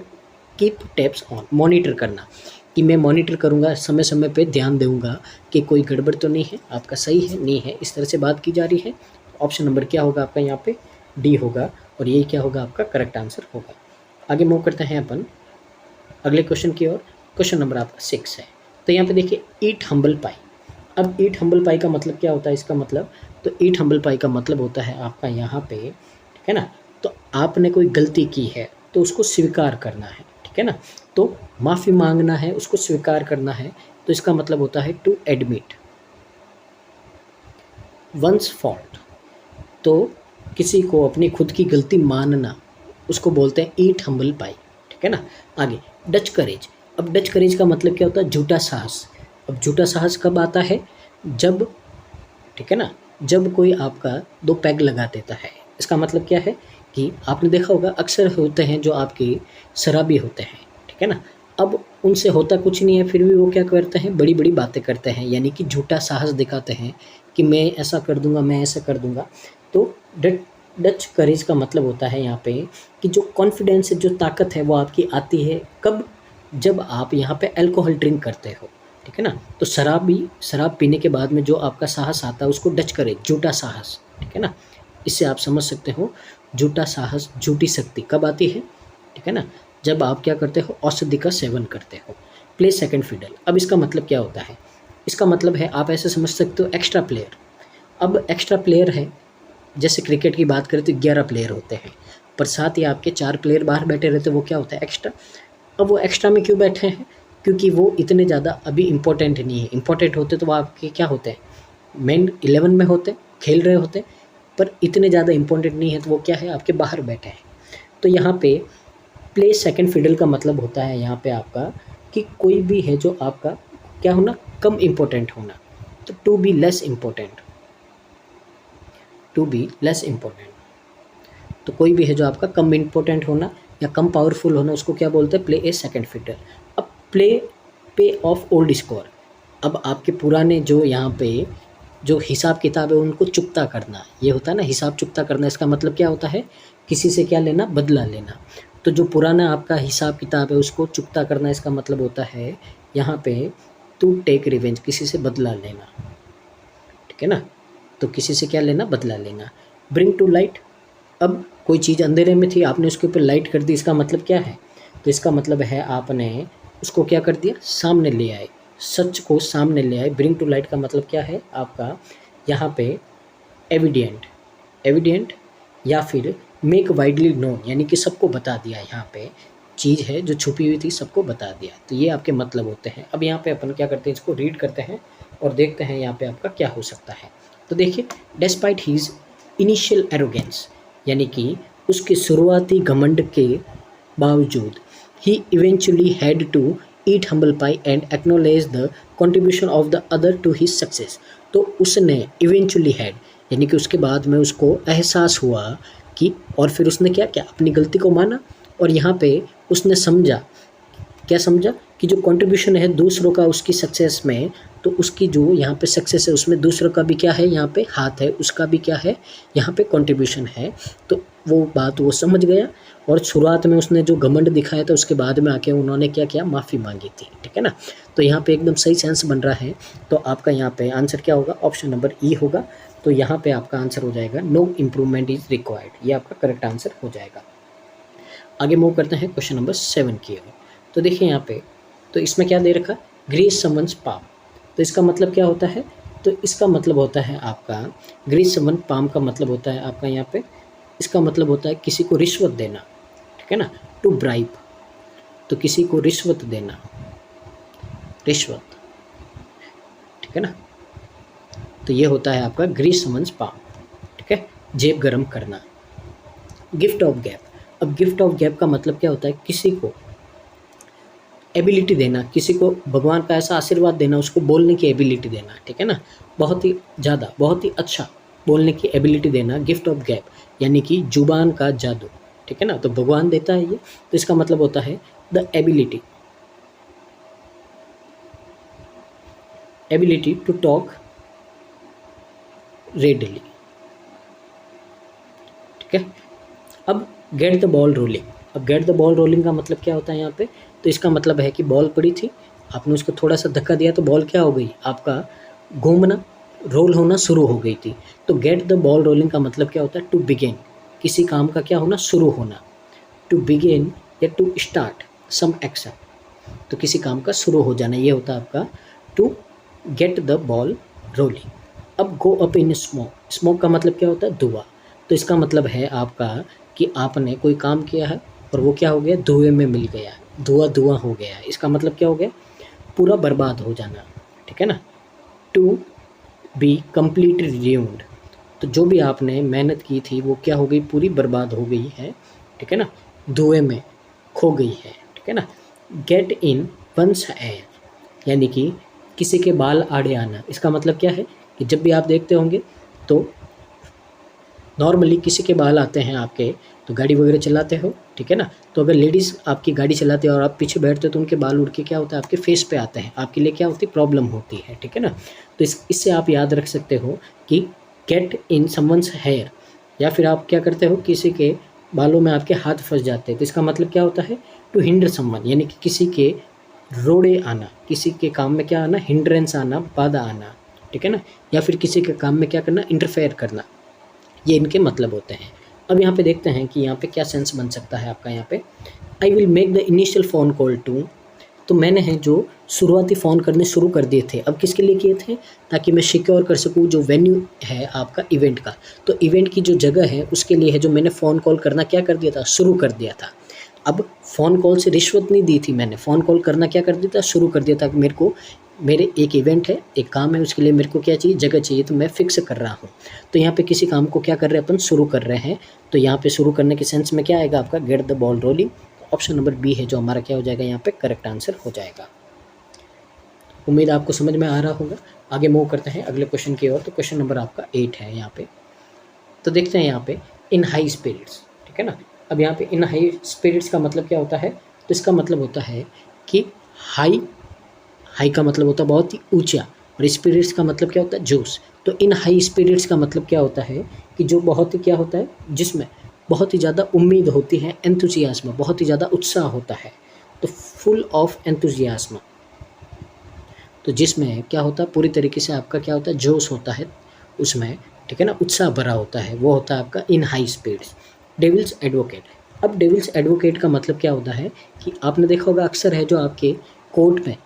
कीप टैब्स ऑन, मॉनिटर करना, कि मैं मॉनिटर करूँगा, समय समय पे ध्यान दूँगा कि कोई गड़बड़ तो नहीं है, आपका सही है नहीं है, इस तरह से बात की जा रही है। ऑप्शन नंबर क्या होगा आपका यहाँ पे, डी होगा, और ये क्या होगा आपका करेक्ट आंसर होगा। आगे मूव करते हैं अपन अगले क्वेश्चन की ओर। क्वेश्चन नंबर आपका 6 है। तो यहाँ पे देखिए ईट हम्बल पाई। अब ईट हम्बल पाई का मतलब क्या होता है, इसका मतलब, तो ईट हम्बल पाई का मतलब होता है आपका यहाँ पे, ठीक है ना, तो आपने कोई गलती की है तो उसको स्वीकार करना है, ठीक है ना। तो माफ़ी मांगना है, उसको स्वीकार करना है, तो इसका मतलब होता है टू एडमिट वंस फॉल्ट। तो किसी को अपनी खुद की गलती मानना, उसको बोलते हैं ईट हम्बल पाई, ठीक है ना। आगे डच करेज। अब डच करेज का मतलब क्या होता है, झूठा साहस। अब झूठा साहस कब आता है, जब, ठीक है ना, जब कोई आपका 2 पैग लगा देता है। इसका मतलब क्या है कि आपने देखा होगा अक्सर होते हैं जो आपके शराबी होते हैं, ठीक है ना, अब उनसे होता कुछ नहीं है, फिर भी वो क्या करते हैं, बड़ी बड़ी बातें करते हैं, यानी कि झूठा साहस दिखाते हैं कि मैं ऐसा कर दूंगा, मैं ऐसा कर दूंगा। तो डच करेज का मतलब होता है यहाँ पे कि जो कॉन्फिडेंस है, जो ताकत है, वो आपकी आती है कब, जब आप यहाँ पे अल्कोहल ड्रिंक करते हो, ठीक है ना। तो शराब पीने के बाद में जो आपका साहस आता है उसको डच करेज, झूठा साहस, ठीक है ना। इससे आप समझ सकते हो झूठा साहस, झूठी शक्ति कब आती है, ठीक है ना, जब आप क्या करते हो, औषधि का सेवन करते हो। Play second fiddle. अब इसका मतलब क्या होता है, इसका मतलब है आप ऐसे समझ सकते हो एक्स्ट्रा प्लेयर। अब एक्स्ट्रा प्लेयर है, जैसे क्रिकेट की बात करें तो 11 प्लेयर होते हैं, पर साथ ही आपके 4 प्लेयर बाहर बैठे रहते हैं, वो क्या होता है, एक्स्ट्रा। अब वो एक्स्ट्रा में क्यों बैठे हैं, क्योंकि वो इतने ज़्यादा अभी इम्पोर्टेंट नहीं है। इम्पोर्टेंट होते तो वो आपके क्या होते हैं, मेन 11 में होते, खेल रहे होते, पर इतने ज़्यादा इम्पोर्टेंट नहीं है, तो वो क्या है, आपके बाहर बैठे हैं। तो यहाँ पे प्ले सेकंड फिडल का मतलब होता है यहाँ पे आपका कि कोई भी है जो आपका क्या होना, कम इम्पोर्टेंट होना। तो to be less important, to be less important, तो कोई भी है जो आपका कम इम्पोर्टेंट होना या कम पावरफुल होना, उसको क्या बोलते हैं, प्ले ए सेकंड फिडल। अब प्ले पे ऑफ ओल्ड स्कोर। अब आपके पुराने जो यहाँ पे जो हिसाब किताब है उनको चुकता करना, ये होता है ना हिसाब चुकता करना। इसका मतलब क्या होता है, किसी से क्या लेना, बदला लेना। तो जो पुराना आपका हिसाब किताब है उसको चुकता करना, इसका मतलब होता है यहाँ पे टू टेक रिवेंज, किसी से बदला लेना, ठीक है ना। तो किसी से क्या लेना, बदला लेना। Bring to light. अब कोई चीज़ अंधेरे में थी, आपने उसके ऊपर लाइट कर दी, इसका मतलब क्या है, तो इसका मतलब है आपने उसको क्या कर दिया, सामने ले आए, सच को सामने ले आए। ब्रिंग टू लाइट का मतलब क्या है आपका यहाँ पे एविडेंट, एविडेंट या फिर मेक वाइडली नोन, यानी कि सबको बता दिया, यहाँ पे चीज़ है जो छुपी हुई थी सबको बता दिया। तो ये आपके मतलब होते हैं। अब यहाँ पे अपन क्या करते हैं, इसको रीड करते हैं और देखते हैं यहाँ पे आपका क्या हो सकता है। तो देखिए डेस्पाइट हीज इनिशियल एरोगेंस, यानी कि उसके शुरुआती घमंड के बावजूद, he eventually had to eat humble pie and acknowledge the contribution of the other to his success. तो उसने इवेंचुअली हैड, यानी कि उसके बाद में उसको एहसास हुआ कि, और फिर उसने क्या किया, अपनी गलती को माना, और यहाँ पे उसने समझा, क्या समझा, कि जो कंट्रीब्यूशन है दूसरों का उसकी सक्सेस में, तो उसकी जो यहाँ पे सक्सेस है उसमें दूसरों का भी क्या है, यहाँ पे हाथ है, उसका भी क्या है, यहाँ पे कंट्रीब्यूशन है। तो वो बात वो समझ गया और शुरुआत में उसने जो घमंड दिखाया था उसके बाद में आके उन्होंने क्या किया, माफ़ी मांगी थी, ठीक है ना। तो यहाँ पे एकदम सही सेंस बन रहा है। तो आपका यहाँ पे आंसर क्या होगा, ऑप्शन नंबर ई होगा। तो यहाँ पे आपका आंसर हो जाएगा नो इम्प्रूवमेंट इज रिक्वायर्ड, ये आपका करेक्ट आंसर हो जाएगा। आगे मूव करते हैं क्वेश्चन नंबर 7 की ओर। तो देखिए यहाँ पे, तो इसमें क्या दे रखा, ग्रीस समवन्स पाम। तो इसका मतलब क्या होता है, तो इसका मतलब होता है आपका ग्रीस समवन पाम का मतलब होता है आपका यहाँ पे, इसका मतलब होता है किसी को रिश्वत देना, ठीक है ना, टू ब्राइब। तो किसी को रिश्वत देना, रिश्वत, ठीक है ना। तो ये होता है आपका ग्रीस समन्स पाम, ठीक है, जेब गरम करना। गिफ्ट ऑफ गैप, अब गिफ्ट ऑफ गैप का मतलब क्या होता है, किसी को एबिलिटी देना, किसी को भगवान का ऐसा आशीर्वाद देना, उसको बोलने की एबिलिटी देना, ठीक है ना, बहुत ही ज़्यादा, बहुत ही अच्छा बोलने की एबिलिटी देना, गिफ्ट ऑफ गैप, यानी कि जुबान का जादू, ठीक है ना। तो भगवान देता है ये, तो इसका मतलब होता है the ability, ability to talk readily, ठीक है। अब गेट द बॉल रोलिंग, अब गेट द बॉल रोलिंग का मतलब क्या होता है यहाँ पे, तो इसका मतलब है कि बॉल पड़ी थी, आपने उसको थोड़ा सा धक्का दिया तो बॉल क्या हो गई, आपका घूमना, रोल होना शुरू हो गई थी। तो गेट द बॉल रोलिंग का मतलब क्या होता है, टू बिगिन, किसी काम का क्या होना, शुरू होना, टू बिगिन या टू स्टार्ट सम एक्शन, तो किसी काम का शुरू हो जाना, ये होता है आपका to get the ball rolling. अब go up in smoke, smoke का मतलब क्या होता है, धुआं। तो इसका मतलब है आपका कि आपने कोई काम किया है और वो क्या हो गया, धुएं में मिल गया, धुआं धुआं हो गया, इसका मतलब क्या हो गया, पूरा बर्बाद हो जाना, ठीक है ना। टू बी कंप्लीट रिड्यूम्ड, तो जो भी आपने मेहनत की थी वो क्या हो गई, पूरी बर्बाद हो गई है, ठीक है ना, धुएं में खो गई है, ठीक है ना। गेट इन वंस एयर, यानी कि किसी के बाल आड़े आना, इसका मतलब क्या है कि जब भी आप देखते होंगे तो नॉर्मली किसी के बाल आते हैं आपके, तो गाड़ी वगैरह चलाते हो, ठीक है ना, तो अगर लेडीज़ आपकी गाड़ी चलाती है और आप पीछे बैठते हो तो उनके बाल उड़ के क्या होता है, आपके फेस पे आते हैं, आपके लिए क्या होती है, प्रॉब्लम होती है, ठीक है ना। तो इससे आप याद रख सकते हो कि गेट इन समवन्स हेयर, या फिर आप क्या करते हो, किसी के बालों में आपके हाथ फंस जाते हैं, तो इसका मतलब क्या होता है, टू हिंडर समवन, यानी कि किसी के रोड़े आना, किसी के काम में क्या आना, हिंड्रेंस आना, बाधा आना, ठीक है ना, या फिर किसी के काम में क्या करना, इंटरफेयर करना, ये इनके मतलब होते हैं। अब यहाँ पे देखते हैं कि यहाँ पे क्या सेंस बन सकता है आपका, यहाँ पे I will make the initial phone call to, तो मैंने है जो शुरुआती फ़ोन करने शुरू कर दिए थे, अब किसके लिए किए थे, ताकि मैं सिक्योर कर सकूँ जो वेन्यू है आपका इवेंट का, तो इवेंट की जो जगह है उसके लिए है जो मैंने फ़ोन कॉल करना क्या कर दिया था, शुरू कर दिया था। अब फ़ोन कॉल से रिश्वत नहीं दी थी मैंने, फ़ोन कॉल करना क्या कर दिया था, शुरू कर दिया था कि मेरे को, मेरे एक इवेंट है, एक काम है, उसके लिए मेरे को क्या चाहिए, जगह चाहिए, तो मैं फिक्स कर रहा हूँ। तो यहाँ पे किसी काम को क्या कर रहे हैं अपन, शुरू कर रहे हैं, तो यहाँ पे शुरू करने के सेंस में क्या आएगा आपका, get the ball rolling. Option number B है जो हमारा क्या हो जाएगा, यहाँ पे करेक्ट आंसर हो जाएगा। उम्मीद आपको समझ में आ रहा होगा। आगे मूव करते हैं अगले क्वेश्चन की ओर। तो क्वेश्चन नंबर आपका 8 है यहाँ पे। तो देखते हैं यहाँ पे इन हाई स्पिरिट्स, ठीक है ना। अब यहाँ पे इन हाई स्पिरिट्स का मतलब क्या होता है, तो इसका मतलब होता है कि हाई, हाई का मतलब होता है बहुत ही ऊंचा, और स्पिरिट्स का मतलब क्या होता है, जोश। तो इन हाई स्पिरिट्स का मतलब क्या होता है कि जो बहुत ही क्या होता है, जिसमें बहुत ही ज़्यादा उम्मीद होती है, एंथुजियाज्म, बहुत ही ज़्यादा उत्साह होता है, तो फुल ऑफ एंथुजियाज्म, तो जिसमें क्या होता है, पूरी तरीके से आपका क्या होता है, जोश होता है उसमें, ठीक है ना, उत्साह भरा होता है, वो होता है आपका in high spirits. Devil's advocate, अब डेविल्स एडवोकेट का मतलब क्या होता है कि आपने देखा होगा अक्सर है जो आपके कोर्ट में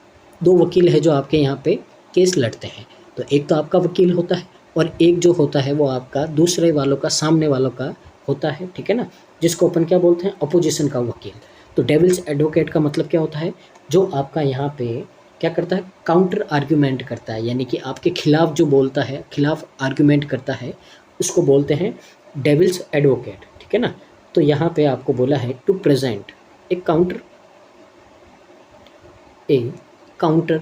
दो वकील है जो आपके यहाँ पे केस लड़ते हैं, तो एक तो आपका वकील होता है और एक जो होता है वो आपका दूसरे वालों का, सामने वालों का होता है, ठीक है ना, जिसको अपन क्या बोलते हैं, अपोजिशन का वकील। तो डेविल्स एडवोकेट का मतलब क्या होता है, जो आपका यहाँ पे क्या करता है, काउंटर आर्ग्यूमेंट करता है, यानी कि आपके खिलाफ जो बोलता है, खिलाफ आर्ग्यूमेंट करता है, उसको बोलते हैं डेविल्स एडवोकेट, ठीक है ना। तो यहाँ पे आपको बोला है to present a counter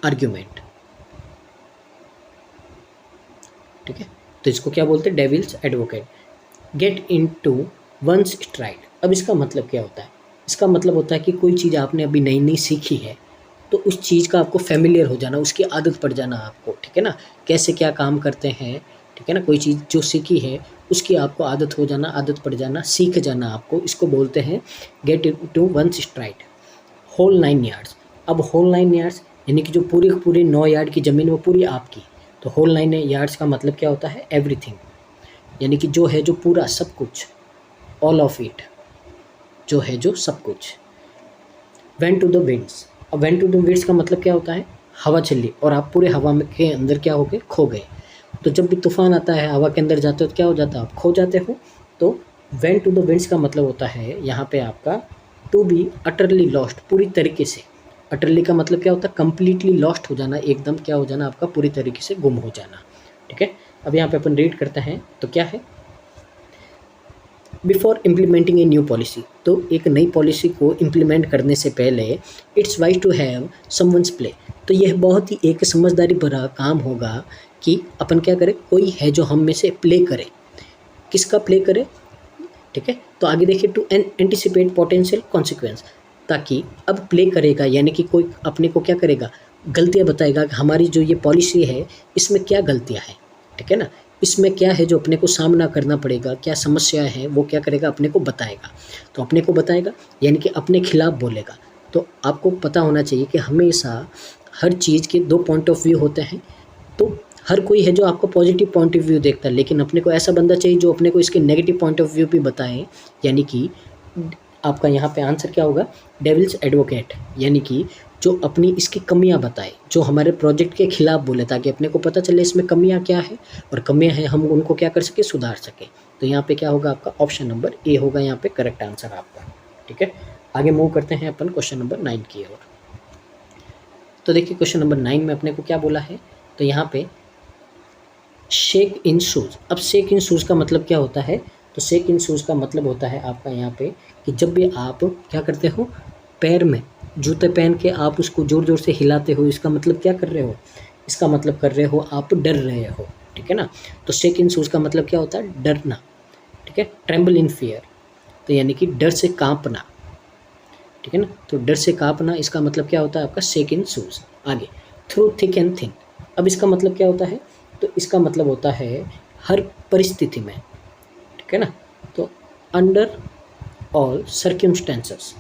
argument, ठीक है। तो इसको क्या बोलते हैं, devil's advocate. Get into one's stride, अब इसका मतलब क्या होता है, इसका मतलब होता है कि कोई चीज़ आपने अभी नई नई सीखी है, तो उस चीज़ का आपको फेमिलियर हो जाना, उसकी आदत पड़ जाना आपको, ठीक है ना, कैसे क्या काम करते हैं, ठीक है ना। कोई चीज़ जो सीखी है उसकी आपको आदत हो जाना, आदत पड़ जाना, सीख जाना आपको, इसको बोलते हैं get into one's stride. Whole 9 yards. अब होल 9 यार्ड्स यानी कि जो पूरी पूरी 9 यार्ड की ज़मीन वो पूरी आपकी। तो होल 9 यार्ड्स का मतलब क्या होता है? एवरीथिंग, यानी कि जो है जो पूरा सब कुछ, ऑल ऑफ इट, जो है जो सब कुछ। Went to the winds. अब वेंट टू द विंड्स का मतलब क्या होता है? हवा चली और आप पूरे हवा में के अंदर क्या हो गए? खो गए। तो जब भी तूफान आता है हवा के अंदर जाते हो तो क्या हो जाता है? आप खो जाते हो। तो वेंट टू द विंड्स का मतलब होता है यहाँ पे आपका टू बी अटरली लॉस्ट, पूरी तरीके से। अटरली का मतलब क्या होता है? कंप्लीटली लॉस्ट हो जाना, एकदम क्या हो जाना आपका? पूरी तरीके से गुम हो जाना। ठीक है। अब यहाँ पे अपन रीड करते हैं तो क्या है? Before implementing a new policy. तो एक नई पॉलिसी को इम्प्लीमेंट करने से पहले it's wise to have someone's play. तो यह बहुत ही एक समझदारी भरा काम होगा कि अपन क्या करें? कोई है जो हम में से प्ले करे। किसका प्ले करे? ठीक है। तो आगे देखिए, टू एंटिसिपेट पोटेंशियल कॉन्सिक्वेंस। ताकि अब प्ले करेगा यानी कि कोई अपने को क्या करेगा? गलतियाँ बताएगा कि हमारी जो ये पॉलिसी है इसमें क्या गलतियाँ हैं। ठीक है ना। इसमें क्या है जो अपने को सामना करना पड़ेगा, क्या समस्या है, वो क्या करेगा? अपने को बताएगा। तो अपने को बताएगा यानी कि अपने खिलाफ बोलेगा। तो आपको पता होना चाहिए कि हमेशा हर चीज़ के 2 पॉइंट ऑफ व्यू होते हैं। तो हर कोई है जो आपको पॉजिटिव पॉइंट ऑफ व्यू देखता है, लेकिन अपने को ऐसा बंदा चाहिए जो अपने को इसके नेगेटिव पॉइंट ऑफ व्यू भी बताए। यानी कि आपका यहाँ पे आंसर क्या होगा? डेविल्स एडवोकेट, यानी कि जो अपनी इसकी कमियां बताए, जो हमारे प्रोजेक्ट के खिलाफ बोले, ताकि अपने को पता चले इसमें कमियां क्या है और कमियां हैं हम उनको क्या कर सके? सुधार सके। तो यहाँ पे क्या होगा? आपका ऑप्शन नंबर ए होगा यहाँ पे करेक्ट आंसर आपका। ठीक है। आगे मूव करते हैं अपन क्वेश्चन नंबर 9 की ओर। तो देखिए क्वेश्चन नंबर 9 में अपने को क्या बोला है? तो यहाँ पे शेक इन शूज़। अब शेक इन शूज़ का मतलब क्या होता है? तो शेक इन शूज़ का मतलब होता है आपका यहाँ पे कि जब भी आप क्या करते हो? पैर में जूते पहन के आप उसको ज़ोर ज़ोर से हिलाते हो, इसका मतलब क्या कर रहे हो? इसका मतलब कर रहे हो आप डर रहे हो। ठीक है ना। तो शेक इन शूज़ का मतलब क्या होता है? डरना। ठीक है। ट्रेम्बल इन फियर, तो यानी कि डर से काँपना। ठीक है ना। तो डर से काँपना, इसका मतलब क्या होता है आपका? शेक इन शूज़। आगे, थ्रू थिक एंड थिन। अब इसका मतलब क्या होता है? तो इसका मतलब होता है हर परिस्थिति में। ठीक है ना। तो अंडर ऑल सर्कमस्टेंसेस,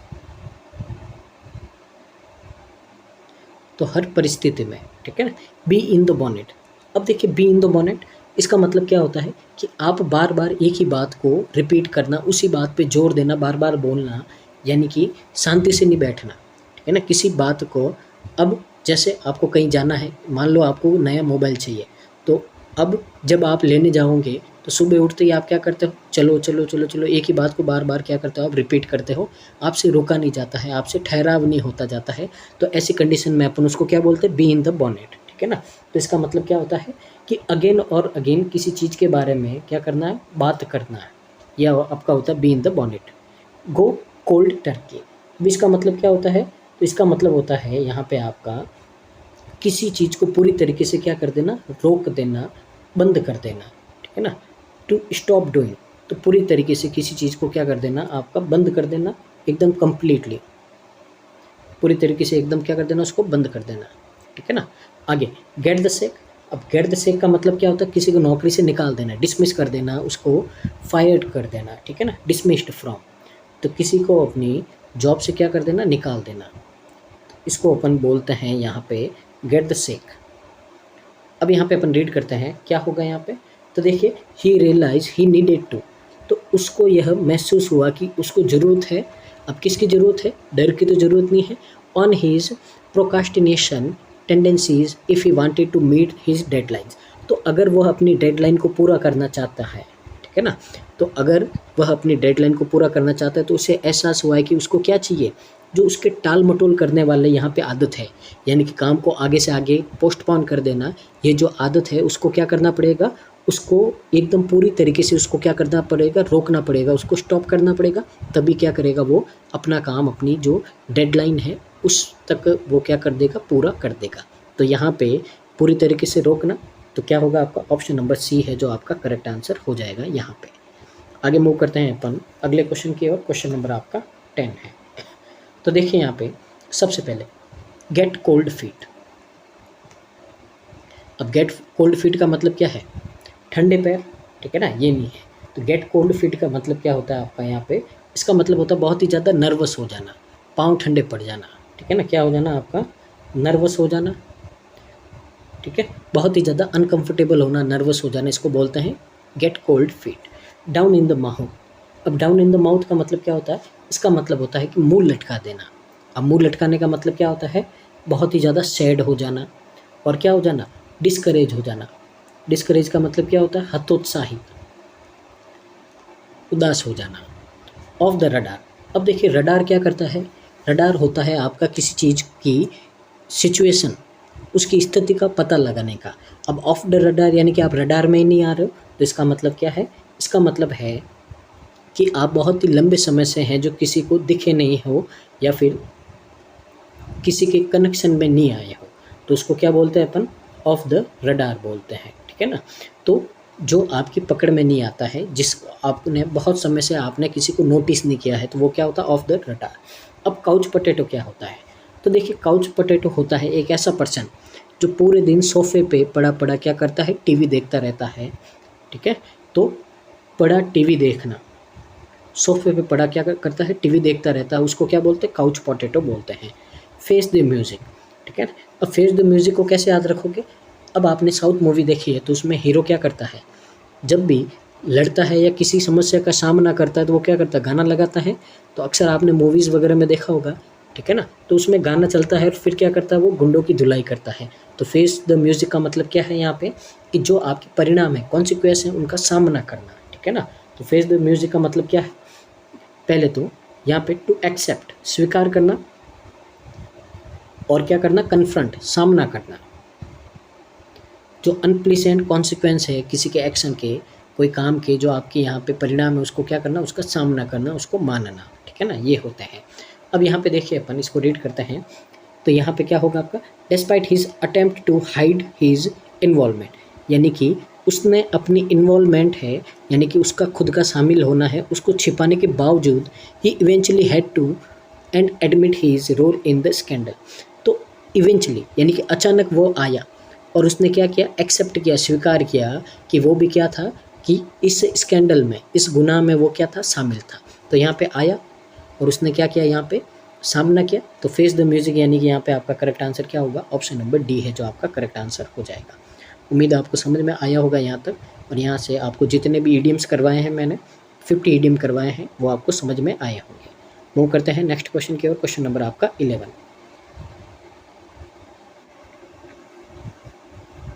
तो हर परिस्थिति में। ठीक है ना। Be in the bonnet. अब देखिए बी इन द बॉनेट, इसका मतलब क्या होता है कि आप बार बार एक ही बात को रिपीट करना, उसी बात पे जोर देना, बार बार बोलना, यानी कि शांति से नहीं बैठना। ठीक है ना। किसी बात को, अब जैसे आपको कहीं जाना है, मान लो आपको नया मोबाइल चाहिए, तो अब जब आप लेने जाओगे तो सुबह उठते ही आप क्या करते हो? चलो चलो चलो चलो, एक ही बात को बार बार क्या करते हो? आप रिपीट करते हो। आपसे रोका नहीं जाता है, आपसे ठहराव नहीं होता जाता है। तो ऐसी कंडीशन में अपन उसको क्या बोलते हैं? Be in the bonnet. ठीक है ना। तो इसका मतलब क्या होता है कि अगेन और अगेन किसी चीज़ के बारे में क्या करना है? बात करना है। यह आपका होता है be in the bonnet. Go cold Turkey. अब इसका मतलब क्या होता है? तो इसका मतलब होता है यहाँ पे आपका किसी चीज़ को पूरी तरीके से क्या कर देना? रोक देना, बंद कर देना। ठीक है ना। टू स्टॉप डूइंग, तो पूरी तरीके से किसी चीज़ को क्या कर देना? आपका बंद कर देना, एकदम कंप्लीटली, पूरी तरीके से एकदम क्या कर देना? उसको बंद कर देना। ठीक है ना। आगे, गेट द सेक। अब गेट द सेक का मतलब क्या होता है? किसी को नौकरी से निकाल देना, डिसमिस कर देना, उसको फायर्ड कर देना। ठीक है ना। डिसमिस्ड फ्रॉम, तो किसी को अपनी जॉब से क्या कर देना? निकाल देना। इसको अपन बोलते हैं यहाँ पे गेट द सेक। अब यहाँ पे अपन रीड करते हैं क्या होगा यहाँ पे। तो देखिए, ही रियलाइज ही नीडेड टू, तो उसको यह महसूस हुआ कि उसको ज़रूरत है। अब किसकी ज़रूरत है? डर की तो ज़रूरत नहीं है। On his procrastination tendencies if he wanted to meet his deadlines, तो अगर वह अपनी डेडलाइन को पूरा करना चाहता है, ठीक है ना, तो अगर वह अपनी डेडलाइन को पूरा करना चाहता है तो उसे एहसास हुआ है कि उसको क्या चाहिए? जो उसके टाल मटोल करने वाले यहाँ पे आदत है, यानी कि काम को आगे से आगे पोस्टपोन कर देना, ये जो आदत है उसको क्या करना पड़ेगा? उसको एकदम पूरी तरीके से उसको क्या करना पड़ेगा? रोकना पड़ेगा, उसको स्टॉप करना पड़ेगा। तभी क्या करेगा? वो अपना काम, अपनी जो डेडलाइन है उस तक वो क्या कर देगा? पूरा कर देगा। तो यहाँ पे पूरी तरीके से रोकना, तो क्या होगा आपका? ऑप्शन नंबर सी है जो आपका करेक्ट आंसर हो जाएगा यहाँ पे। आगे मूव करते हैं अपन अगले क्वेश्चन की ओर। क्वेश्चन नंबर आपका 10 है। तो देखिए यहाँ पे सबसे पहले गेट कोल्ड फीट। अब गेट कोल्ड फीट का मतलब क्या है? ठंडे पैर, ठीक है ना, ये नहीं है। तो गेट कोल्ड फीट का मतलब क्या होता है आपका यहाँ पे, इसका मतलब होता है बहुत ही ज़्यादा नर्वस हो जाना, पाँव ठंडे पड़ जाना, ठीक है ना, क्या हो जाना आपका, नर्वस हो जाना, ठीक है, बहुत ही ज़्यादा अनकंफर्टेबल होना, नर्वस हो जाना, इसको बोलते हैं gate cold feet. Down in the mouth, अब डाउन इन द माउथ का मतलब क्या होता है, इसका मतलब होता है कि मुंह लटका देना। अब मुंह लटकाने का मतलब क्या होता है, बहुत ही ज़्यादा सैड हो जाना, और क्या हो जाना, डिस्करेज हो जाना। डिस्करेज का मतलब क्या होता है, हतोत्साहित, उदास हो जाना। ऑफ द रडार, अब देखिए रडार क्या करता है, रडार होता है आपका किसी चीज़ की सिचुएशन, उसकी स्थिति का पता लगाने का। अब ऑफ द रडार यानी कि आप रडार में ही नहीं आ रहे हो, तो इसका मतलब क्या है, इसका मतलब है कि आप बहुत ही लंबे समय से हैं जो किसी को दिखे नहीं हो, या फिर किसी के कनेक्शन में नहीं आए हो, तो उसको क्या बोलते हैं अपन, ऑफ द रडार बोलते हैं, ठीक है ना। तो जो आपकी पकड़ में नहीं आता है, जिस आपने बहुत समय से आपने किसी को नोटिस नहीं किया है, तो वो क्या होता है, ऑफ द रडार। अब काउच पोटैटो क्या होता है, तो देखिए काउच पोटैटो होता है एक ऐसा पर्सन जो पूरे दिन सोफे पे पड़ा पड़ा क्या करता है, टीवी देखता रहता है, ठीक है। तो पड़ा टीवी देखना, सोफे पे पड़ा क्या करता है, टीवी देखता रहता है, उसको क्या बोलते हैं, काउच पोटैटो बोलते हैं। फेस द म्यूज़िक, ठीक है। अब फेस द म्यूज़िक को कैसे याद रखोगे, अब आपने साउथ मूवी देखी है तो उसमें हीरो क्या करता है, जब भी लड़ता है या किसी समस्या का सामना करता है तो वो क्या करता है, गाना लगाता है। तो अक्सर आपने मूवीज़ वगैरह में देखा होगा, ठीक है ना, तो उसमें गाना चलता है और फिर क्या करता है, वो गुंडों की धुलाई करता है। तो फेस द म्यूज़िक का मतलब क्या है यहाँ पे, कि जो आपके परिणाम है, कॉन्सिक्वेंस है, उनका सामना करना, ठीक है ना। तो फेस द म्यूज़िक का मतलब क्या है, पहले तो यहाँ पे टू एक्सेप्ट, स्वीकार करना, और क्या करना, कन्फ्रंट, सामना करना। जो अनप्लीजेंट कॉन्सिक्वेंस है किसी के एक्शन के, कोई काम के जो आपके यहाँ पे परिणाम है, उसको क्या करना, उसका सामना करना, उसको मानना, ठीक है ना, ये होते हैं। अब यहाँ पे देखिए अपन इसको रीड करते हैं, तो यहाँ पे क्या होगा आपका, despite his attempt to hide his involvement, यानी कि उसने अपनी इन्वॉल्वमेंट है, यानी कि उसका खुद का शामिल होना है, उसको छिपाने के बावजूद he eventually had to and admit his role in the scandal. तो इवेंचुअली यानी कि अचानक वो आया और उसने क्या किया, एक्सेप्ट किया, स्वीकार किया कि वो भी क्या था, कि इस स्कैंडल में, इस गुनाह में वो क्या था, शामिल था। तो यहाँ पे आया और उसने क्या किया, यहाँ पे सामना किया। तो फेस द म्यूज़िक यानी कि यहाँ पे आपका करेक्ट आंसर क्या होगा, ऑप्शन नंबर डी है जो आपका करेक्ट आंसर हो जाएगा। उम्मीद आपको समझ में आया होगा यहाँ तक, और यहाँ से आपको जितने भी ईडियम्स करवाए हैं मैंने, 50 ईडियम करवाए हैं, वो आपको समझ में आए होंगे। मूव करते हैं नेक्स्ट क्वेश्चन की ओर, क्वेश्चन नंबर आपका 11।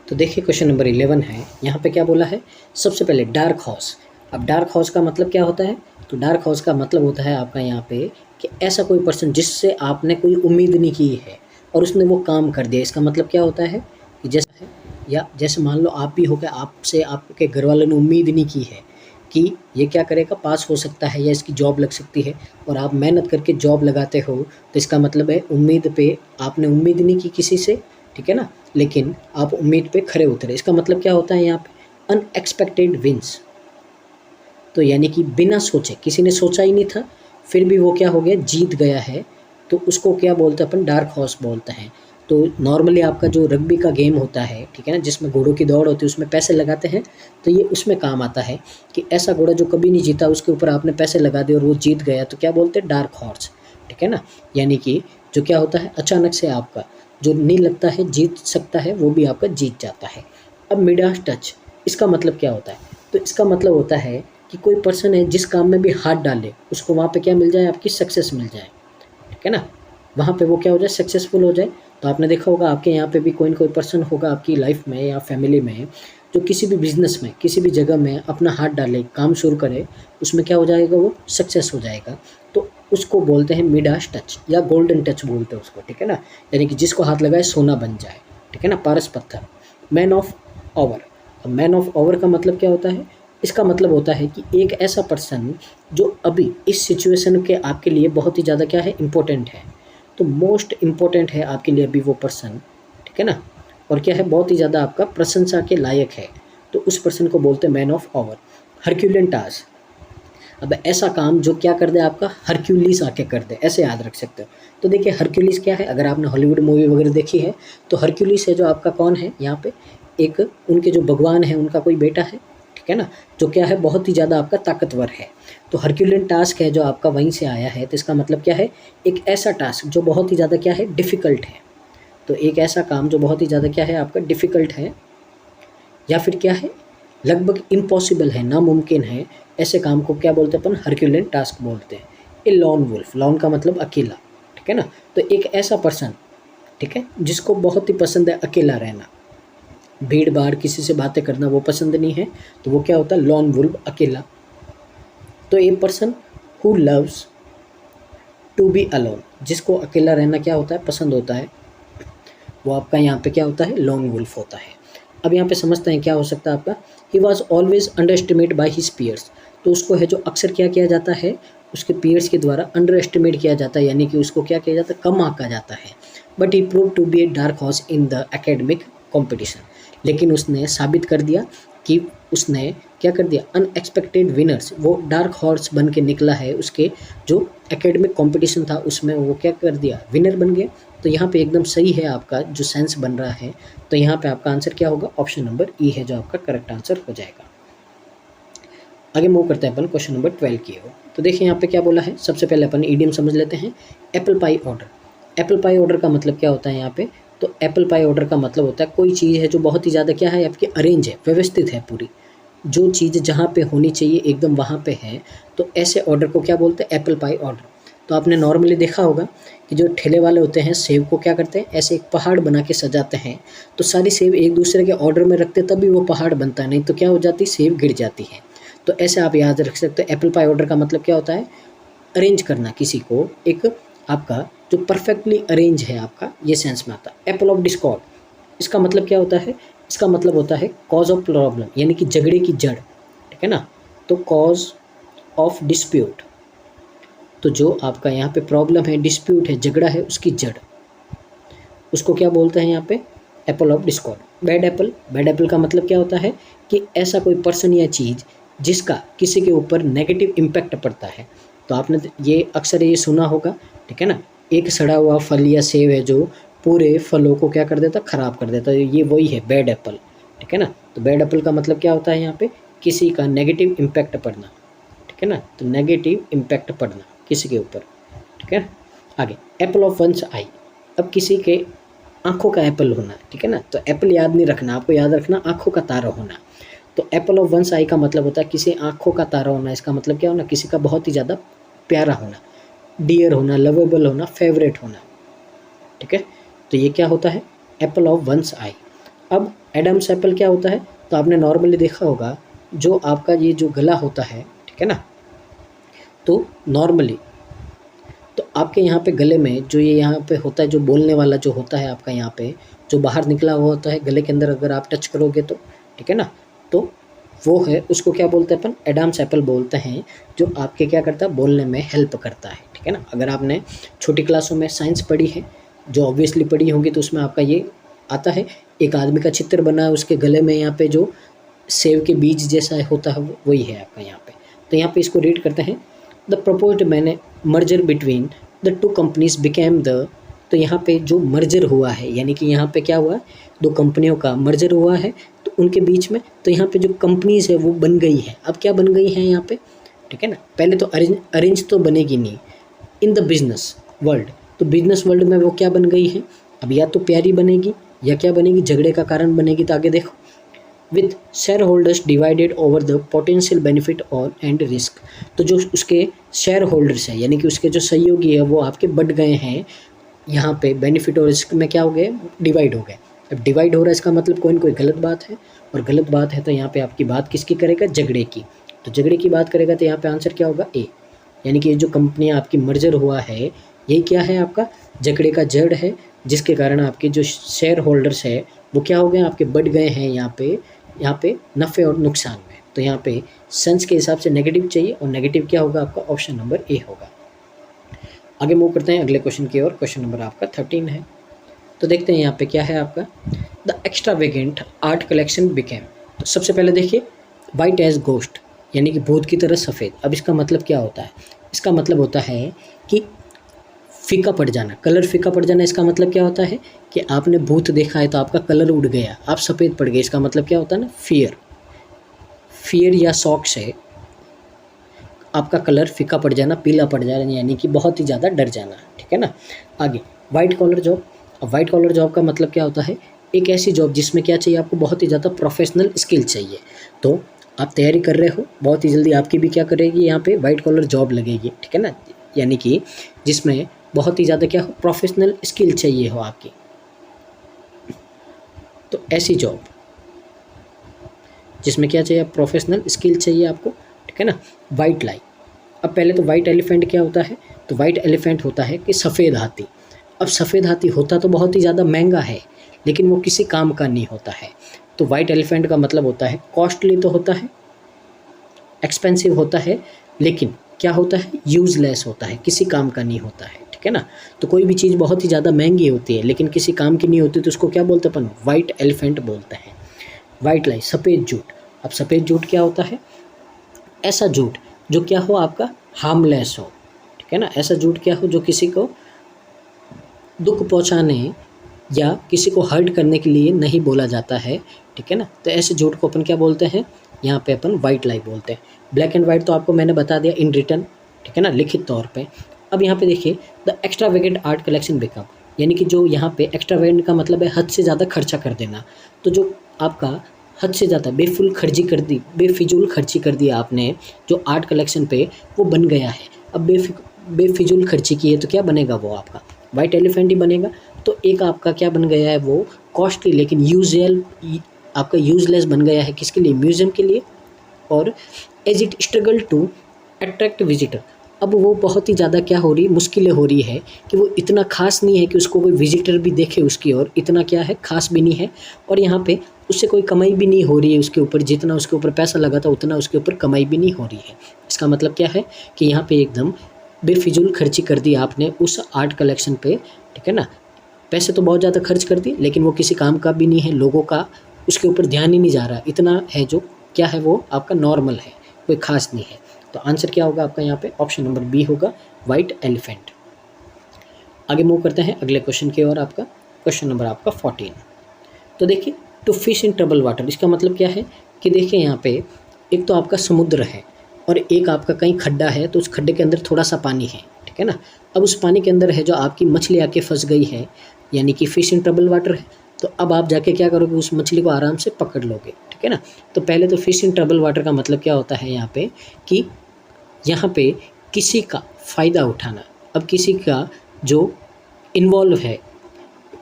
तो देखिए क्वेश्चन नंबर 11 है, यहाँ पे क्या बोला है, सबसे पहले डार्क हॉर्स। अब डार्क हॉर्स का मतलब क्या होता है, तो डार्क हॉर्स का मतलब होता है आपका यहाँ पे कि ऐसा कोई पर्सन जिससे आपने कोई उम्मीद नहीं की है और उसने वो काम कर दिया। इसका मतलब क्या होता है कि जैसे है, या जैसे मान लो आप भी हो गए, आपसे आपके घर वालों ने उम्मीद नहीं की है कि ये क्या करेगा, पास हो सकता है या इसकी जॉब लग सकती है, और आप मेहनत करके जॉब लगाते हो, तो इसका मतलब है उम्मीद पे, आपने उम्मीद नहीं की किसी से, ठीक है ना, लेकिन आप उम्मीद पे खरे उतरे। इसका मतलब क्या होता है यहाँ पे, अनएक्सपेक्टेड विंस। तो यानी कि बिना सोचे, किसी ने सोचा ही नहीं था, फिर भी वो क्या हो गया, जीत गया है, तो उसको क्या बोलते हैं अपन, डार्क हॉर्स बोलते हैं। तो नॉर्मली आपका जो रग्बी का गेम होता है, ठीक है ना, जिसमें घोड़ों की दौड़ होती है, उसमें पैसे लगाते हैं, तो ये उसमें काम आता है कि ऐसा घोड़ा जो कभी नहीं जीता, उसके ऊपर आपने पैसे लगा दिए और वो जीत गया, तो क्या बोलते हैं, डार्क हॉर्स, ठीक है ना। यानी कि जो क्या होता है, अचानक से आपका जो नहीं लगता है जीत सकता है, वो भी आपका जीत जाता है। अब मिडास टच, इसका मतलब क्या होता है, तो इसका मतलब होता है कि कोई पर्सन है जिस काम में भी हाथ डाले उसको वहाँ पे क्या मिल जाए, आपकी सक्सेस मिल जाए, ठीक है ना, वहाँ पे वो क्या हो जाए, सक्सेसफुल हो जाए। तो आपने देखा होगा आपके यहाँ पे भी कोई ना कोई पर्सन होगा आपकी लाइफ में या फैमिली में, जो किसी भी बिजनेस में, किसी भी जगह में अपना हाथ डाले, काम शुरू करे, उसमें क्या हो जाएगा, वो सक्सेस हो जाएगा। तो उसको बोलते हैं मिडास टच या गोल्डन टच बोलते हैं उसको, ठीक है ना, यानी कि जिसको हाथ लगाए सोना बन जाए, ठीक है ना, पारस पत्थर। मैन ऑफ आवर, अब मैन ऑफ आवर का मतलब क्या होता है, इसका मतलब होता है कि एक ऐसा पर्सन जो अभी इस सिचुएशन के आपके लिए बहुत ही ज़्यादा क्या है, इम्पोर्टेंट है, तो मोस्ट इम्पोर्टेंट है आपके लिए अभी वो पर्सन, ठीक है ना, और क्या है, बहुत ही ज़्यादा आपका प्रशंसा के लायक है, तो उस पर्सन को बोलते हैं man of hour. Herculean task, अब ऐसा काम जो क्या कर दे, आपका हरक्यूलिस आके कर दे, ऐसे याद रख सकते हो। तो देखिए हरक्यूलिस क्या है, अगर आपने हॉलीवुड मूवी वगैरह देखी है तो हरक्यूलिस है जो आपका कौन है यहाँ पे, एक उनके जो भगवान हैं उनका कोई बेटा है, ठीक है ना, जो क्या है बहुत ही ज़्यादा आपका ताकतवर है। तो हरक्यूलियन टास्क है जो आपका वहीं से आया है, तो इसका मतलब क्या है, एक ऐसा टास्क जो बहुत ही ज़्यादा क्या है, डिफ़िकल्ट है। तो एक ऐसा काम जो बहुत ही ज़्यादा क्या है आपका डिफ़िकल्ट है, या फिर क्या है लगभग इम्पॉसिबल है, नामुमकिन है, ऐसे काम को क्या बोलते हैं अपन, हरक्यूलियन टास्क बोलते हैं। ए लॉन वुल्फ, लॉन का मतलब अकेला, ठीक है ना, तो एक ऐसा पर्सन, ठीक है, जिसको बहुत ही पसंद है अकेला रहना, भीड़ भाड़ किसी से बातें करना वो पसंद नहीं है, तो वो क्या होता है, लॉन वुल्फ, अकेला। तो a person who loves to be alone, जिसको अकेला रहना क्या होता है, पसंद होता है, वो आपका यहाँ पे क्या होता है, लॉन वुल्फ होता है। अब यहाँ पे समझते हैं क्या हो सकता है आपका, he was always underestimate by his peers, तो उसको है जो अक्सर क्या किया जाता है, उसके पीयर्स के द्वारा अंडर एस्टिमेट किया जाता है, यानी कि उसको क्या किया जाता है, कम आंका जाता है। But he prove to be a dark horse in the academic competition, लेकिन उसने साबित कर दिया कि उसने क्या कर दिया, अनएक्सपेक्टेड विनर्स, वो डार्क हॉर्स बन के निकला है, उसके जो एकेडमिक कंपटीशन था उसमें वो क्या कर दिया, विनर बन गया। तो यहाँ पे एकदम सही है आपका जो सेंस बन रहा है, तो यहाँ पे आपका आंसर क्या होगा, ऑप्शन नंबर ई है जो आपका करेक्ट आंसर हो जाएगा। आगे मूव करते हैं अपन क्वेश्चन नंबर 12 की ओर। तो देखिए यहाँ पे क्या बोला है, सबसे पहले अपन ईडियम समझ लेते हैं, apple pie order. Apple pie order का मतलब क्या होता है यहाँ पे, तो एप्पल पाई ऑर्डर का मतलब होता है कोई चीज़ है जो बहुत ही ज़्यादा क्या है आपकी अरेंज है, व्यवस्थित है पूरी, जो चीज़ जहाँ पे होनी चाहिए एकदम वहाँ पे है, तो ऐसे ऑर्डर को क्या बोलते हैं, एप्पल पाई ऑर्डर। तो आपने नॉर्मली देखा होगा कि जो ठेले वाले होते हैं सेब को क्या करते हैं, ऐसे एक पहाड़ बना के सजाते हैं, तो सारी सेब एक दूसरे के ऑर्डर में रखते तभी वो पहाड़ बनता है, नहीं तो क्या हो जाती, सेब गिर जाती है। तो ऐसे आप याद रख सकते हो, एप्पल पाई ऑर्डर का मतलब क्या होता है, अरेंज करना किसी को, एक आपका जो परफेक्टली अरेंज है आपका, ये सेंस में आता है। एप्पल ऑफ डिस्कॉर्ड, इसका मतलब क्या होता है, इसका मतलब होता है कॉज ऑफ प्रॉब्लम, यानी कि झगड़े की जड़, ठीक है ना, तो कॉज ऑफ डिस्प्यूट, तो जो आपका यहाँ पे प्रॉब्लम है, डिस्प्यूट है, झगड़ा है, उसकी जड़, उसको क्या बोलते हैं यहाँ पे, Apple of Discord. Bad Apple, bad Apple का मतलब क्या होता है कि ऐसा कोई पर्सन या चीज़ जिसका किसी के ऊपर नेगेटिव इम्पैक्ट पड़ता है। तो आपने ये अक्सर ये सुना होगा, ठीक है ना, एक सड़ा हुआ फल या सेब है जो पूरे फलों को क्या कर देता, ख़राब कर देता है, ये वही है बैड एप्पल, ठीक है ना। तो बैड एप्पल का मतलब क्या होता है यहाँ पे, किसी का नेगेटिव इम्पैक्ट पड़ना, ठीक है ना, तो नेगेटिव इम्पैक्ट पड़ना किसी के ऊपर, ठीक है। आगे एप्पल ऑफ वंस आई, अब किसी के आँखों का एप्पल होना, ठीक है ना, तो एप्पल याद नहीं रखना, आपको याद रखना आँखों का तारा होना। तो एप्पल ऑफ वंस आई का मतलब होता है किसी आँखों का तारा होना, इसका मतलब क्या होना, किसी का बहुत ही ज़्यादा प्यारा होना, डियर होना, लवेबल होना, फेवरेट होना, ठीक है। तो ये क्या होता है, एप्पल ऑफ वंस आई। अब एडम्स एप्पल क्या होता है, तो आपने नॉर्मली देखा होगा जो आपका ये जो गला होता है, ठीक है ना, तो नॉर्मली तो आपके यहाँ पे गले में जो ये यहाँ पे होता है, जो बोलने वाला जो होता है आपका यहाँ पे जो बाहर निकला हुआ होता है गले के अंदर, अगर आप टच करोगे तो, ठीक है ना, तो वो है, उसको क्या बोलते हैं अपन, एडम्स एप्पल बोलते हैं, जो आपके क्या करता है, बोलने में हेल्प करता है, ठीक है ना। अगर आपने छोटी क्लासों में साइंस पढ़ी है, जो ऑब्वियसली पढ़ी होंगी, तो उसमें आपका ये आता है, एक आदमी का चित्र बना है, उसके गले में यहाँ पे जो सेब के बीज जैसा होता है वही है आपका यहाँ पे। तो यहाँ पे इसको रीड करते हैं, द प्रपोज्ड मैंने merger between the two companies became the, तो यहाँ पे जो मर्जर हुआ है, यानी कि यहाँ पे क्या हुआ, दो कंपनियों का मर्जर हुआ है, तो उनके बीच में, तो यहाँ पे जो कंपनीज है वो बन गई है। अब क्या बन गई है यहाँ पे, ठीक है ना, पहले तो अरेंज तो बनेगी नहीं, इन द बिजनेस वर्ल्ड, तो बिजनेस वर्ल्ड में वो क्या बन गई है, अब या तो प्यारी बनेगी या क्या बनेगी, झगड़े का कारण बनेगी। तो आगे देखो, with share holders divided over the potential benefit और एंड रिस्क, तो जो उसके शेयर होल्डर्स हैं, यानी कि उसके जो सहयोगी है वो आपके बढ़ गए हैं, यहाँ पे बेनिफिट और रिस्क में क्या हो गए, डिवाइड हो गए। अब डिवाइड हो रहा है इसका मतलब कोई ना कोई गलत बात है, और गलत बात है तो यहाँ पे आपकी बात किसकी करेगा, झगड़े की। तो झगड़े की बात करेगा तो यहाँ पे आंसर क्या होगा, ए, यानी कि जो कंपनियाँ आपकी मर्जर हुआ है ये क्या है, आपका झगड़े का जड़ है, जिसके कारण आपके जो शेयर होल्डर्स है वो क्या हो गए, आपके बढ़ गए हैं यहाँ पे नफ़े और नुकसान में। तो यहाँ पे सेंस के हिसाब से नेगेटिव चाहिए, और नेगेटिव क्या होगा आपका, ऑप्शन नंबर ए होगा। आगे मूव करते हैं अगले क्वेश्चन की ओर, क्वेश्चन नंबर आपका 13 है। तो देखते हैं यहाँ पे क्या है आपका, the extravagant art collection became, तो सबसे पहले देखिए वाइट एज गोस्ट, यानी कि भूत की तरह सफ़ेद। अब इसका मतलब क्या होता है, इसका मतलब होता है कि फीका पड़ जाना, कलर फीका पड़ जाना, इसका मतलब क्या होता है कि आपने भूत देखा है तो आपका कलर उड़ गया, आप सफ़ेद पड़ गए, इसका मतलब क्या होता है ना, फियर या शौक से आपका कलर फीका पड़ जाना, पीला पड़ जाना, यानी कि बहुत ही ज़्यादा डर जाना, ठीक है ना। आगे वाइट कॉलर जॉब। अब वाइट कॉलर जॉब का मतलब क्या होता है, एक ऐसी जॉब जिसमें क्या चाहिए आपको, बहुत ही ज़्यादा प्रोफेशनल स्किल चाहिए। तो आप तैयारी कर रहे हो, बहुत ही जल्दी आपकी भी क्या करेगी यहाँ पे वाइट कॉलर जॉब लगेगी, ठीक है ना, यानी कि जिसमें बहुत ही ज़्यादा क्या हो, प्रोफेशनल स्किल चाहिए हो आपकी। तो ऐसी जॉब जिसमें क्या चाहिए, प्रोफेशनल स्किल चाहिए आपको, ठीक है ना। वाइट लाई। अब पहले तो वाइट एलिफेंट क्या होता है, तो वाइट एलिफेंट होता है कि सफ़ेद हाथी। अब सफ़ेद हाथी होता तो बहुत ही ज़्यादा महंगा है, लेकिन वो किसी काम का नहीं होता है। तो वाइट एलिफेंट का मतलब होता है कॉस्टली तो होता है, एक्सपेंसिव होता है, लेकिन क्या होता है, यूज़लेस होता है, किसी काम का नहीं होता है, ठीक है ना। तो कोई भी चीज़ बहुत ही ज़्यादा महंगी होती है लेकिन किसी काम की नहीं होती तो उसको क्या बोलते हैं अपन, वाइट एलिफेंट बोलते हैं। वाइट लाई, सफ़ेद जूट। अब सफ़ेद जूट क्या होता है, ऐसा जूट जो क्या हो आपका हार्मलेस हो, ठीक है ना। ऐसा जूट क्या हो जो किसी को दुख पहुंचाने या किसी को हर्ट करने के लिए नहीं बोला जाता है, ठीक है ना। तो ऐसे जूट को अपन क्या बोलते हैं, यहाँ पे अपन वाइट लाई बोलते हैं। ब्लैक एंड वाइट तो आपको मैंने बता दिया इन रिटर्न, ठीक है ना, लिखित तौर पे। अब यहाँ पे देखिए, the extravagant art collection become, यानी कि जो यहाँ पे एक्स्ट्रावेगेंट का मतलब है हद से ज़्यादा खर्चा कर देना। तो जो आपका हद से ज़्यादा बेफिजूल खर्ची कर दी आपने जो आर्ट कलेक्शन पे, वो बन गया है। अब बेफिजूल खर्ची की है तो क्या बनेगा, वो आपका वाइट एलिफेंट ही बनेगा। तो एक आपका क्या बन गया है, वो कॉस्टली लेकिन आपका यूजलेस बन गया है, किसके लिए, म्यूजियम के लिए। और as it struggle to attract visitor, अब वो बहुत ही ज़्यादा क्या हो रही, मुश्किलें हो रही है कि वो इतना खास नहीं है कि उसको कोई विजिटर भी देखे उसकी, और इतना क्या है, खास भी नहीं है। और यहाँ पे उससे कोई कमाई भी नहीं हो रही है उसके ऊपर, जितना उसके ऊपर पैसा लगा था उतना उसके ऊपर कमाई भी नहीं हो रही है। इसका मतलब क्या है कि यहाँ पे एकदम बेफिजूल खर्ची कर दी आपने उस आर्ट कलेक्शन पे, ठीक है ना। पैसे तो बहुत ज़्यादा खर्च कर दिए लेकिन वो किसी काम का भी नहीं है, लोगों का उसके ऊपर ध्यान ही नहीं जा रहा, इतना है जो क्या है, वो आपका नॉर्मल है, कोई खास नहीं है। तो आंसर क्या होगा आपका यहाँ पे, ऑप्शन नंबर बी होगा, वाइट एलिफेंट। आगे मूव करते हैं अगले क्वेश्चन की ओर, आपका क्वेश्चन नंबर आपका 14। तो देखिए, to fish in trouble water, इसका मतलब क्या है कि देखिए यहाँ पे एक तो आपका समुद्र है और एक आपका कहीं खड्डा है, तो उस खड्डे के अंदर थोड़ा सा पानी है, ठीक है ना। अब उस पानी के अंदर है जो आपकी मछली आके फंस गई है, यानी कि फिश इन ट्रबल वाटर है। तो अब आप जाके क्या करोगे, उस मछली को आराम से पकड़ लोगे, ठीक है ना। तो पहले तो फिश इन ट्रबल वाटर का मतलब क्या होता है यहाँ पे, कि यहाँ पे किसी का फ़ायदा उठाना। अब किसी का जो इन्वॉल्व है,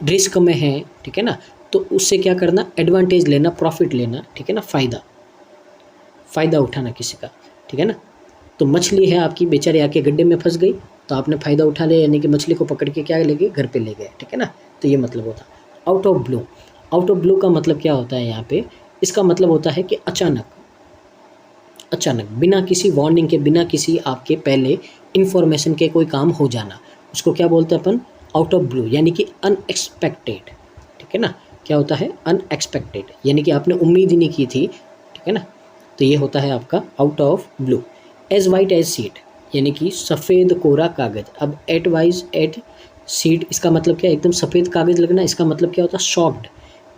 रिस्क में है, ठीक है ना, तो उससे क्या करना, एडवांटेज लेना, प्रॉफिट लेना, ठीक है ना, फ़ायदा उठाना किसी का, ठीक है ना। तो मछली है आपकी, बेचारे आके गड्ढे में फंस गई तो आपने फ़ायदा उठा लिया, यानी कि मछली को पकड़ के क्या ले गए, घर पे ले गए, ठीक है ना। तो ये मतलब होता out of blue. Out of blue का मतलब क्या होता है यहाँ पे, इसका मतलब होता है कि अचानक बिना किसी वार्निंग के, बिना किसी आपके पहले इन्फॉर्मेशन के कोई काम हो जाना, उसको क्या बोलते हैं अपन, आउट ऑफ ब्लू, यानी कि अनएक्सपेक्टेड, ठीक है ना। क्या होता है, अनएक्सपेक्टेड, यानी कि आपने उम्मीद ही नहीं की थी, ठीक है ना। तो ये होता है आपका out of blue. As white as sheet, यानी कि सफ़ेद कोरा कागज़। अब एट वाइज एट सीट, इसका मतलब क्या है, एकदम सफ़ेद कागज़ लगना, इसका मतलब क्या होता है, शॉक्ड,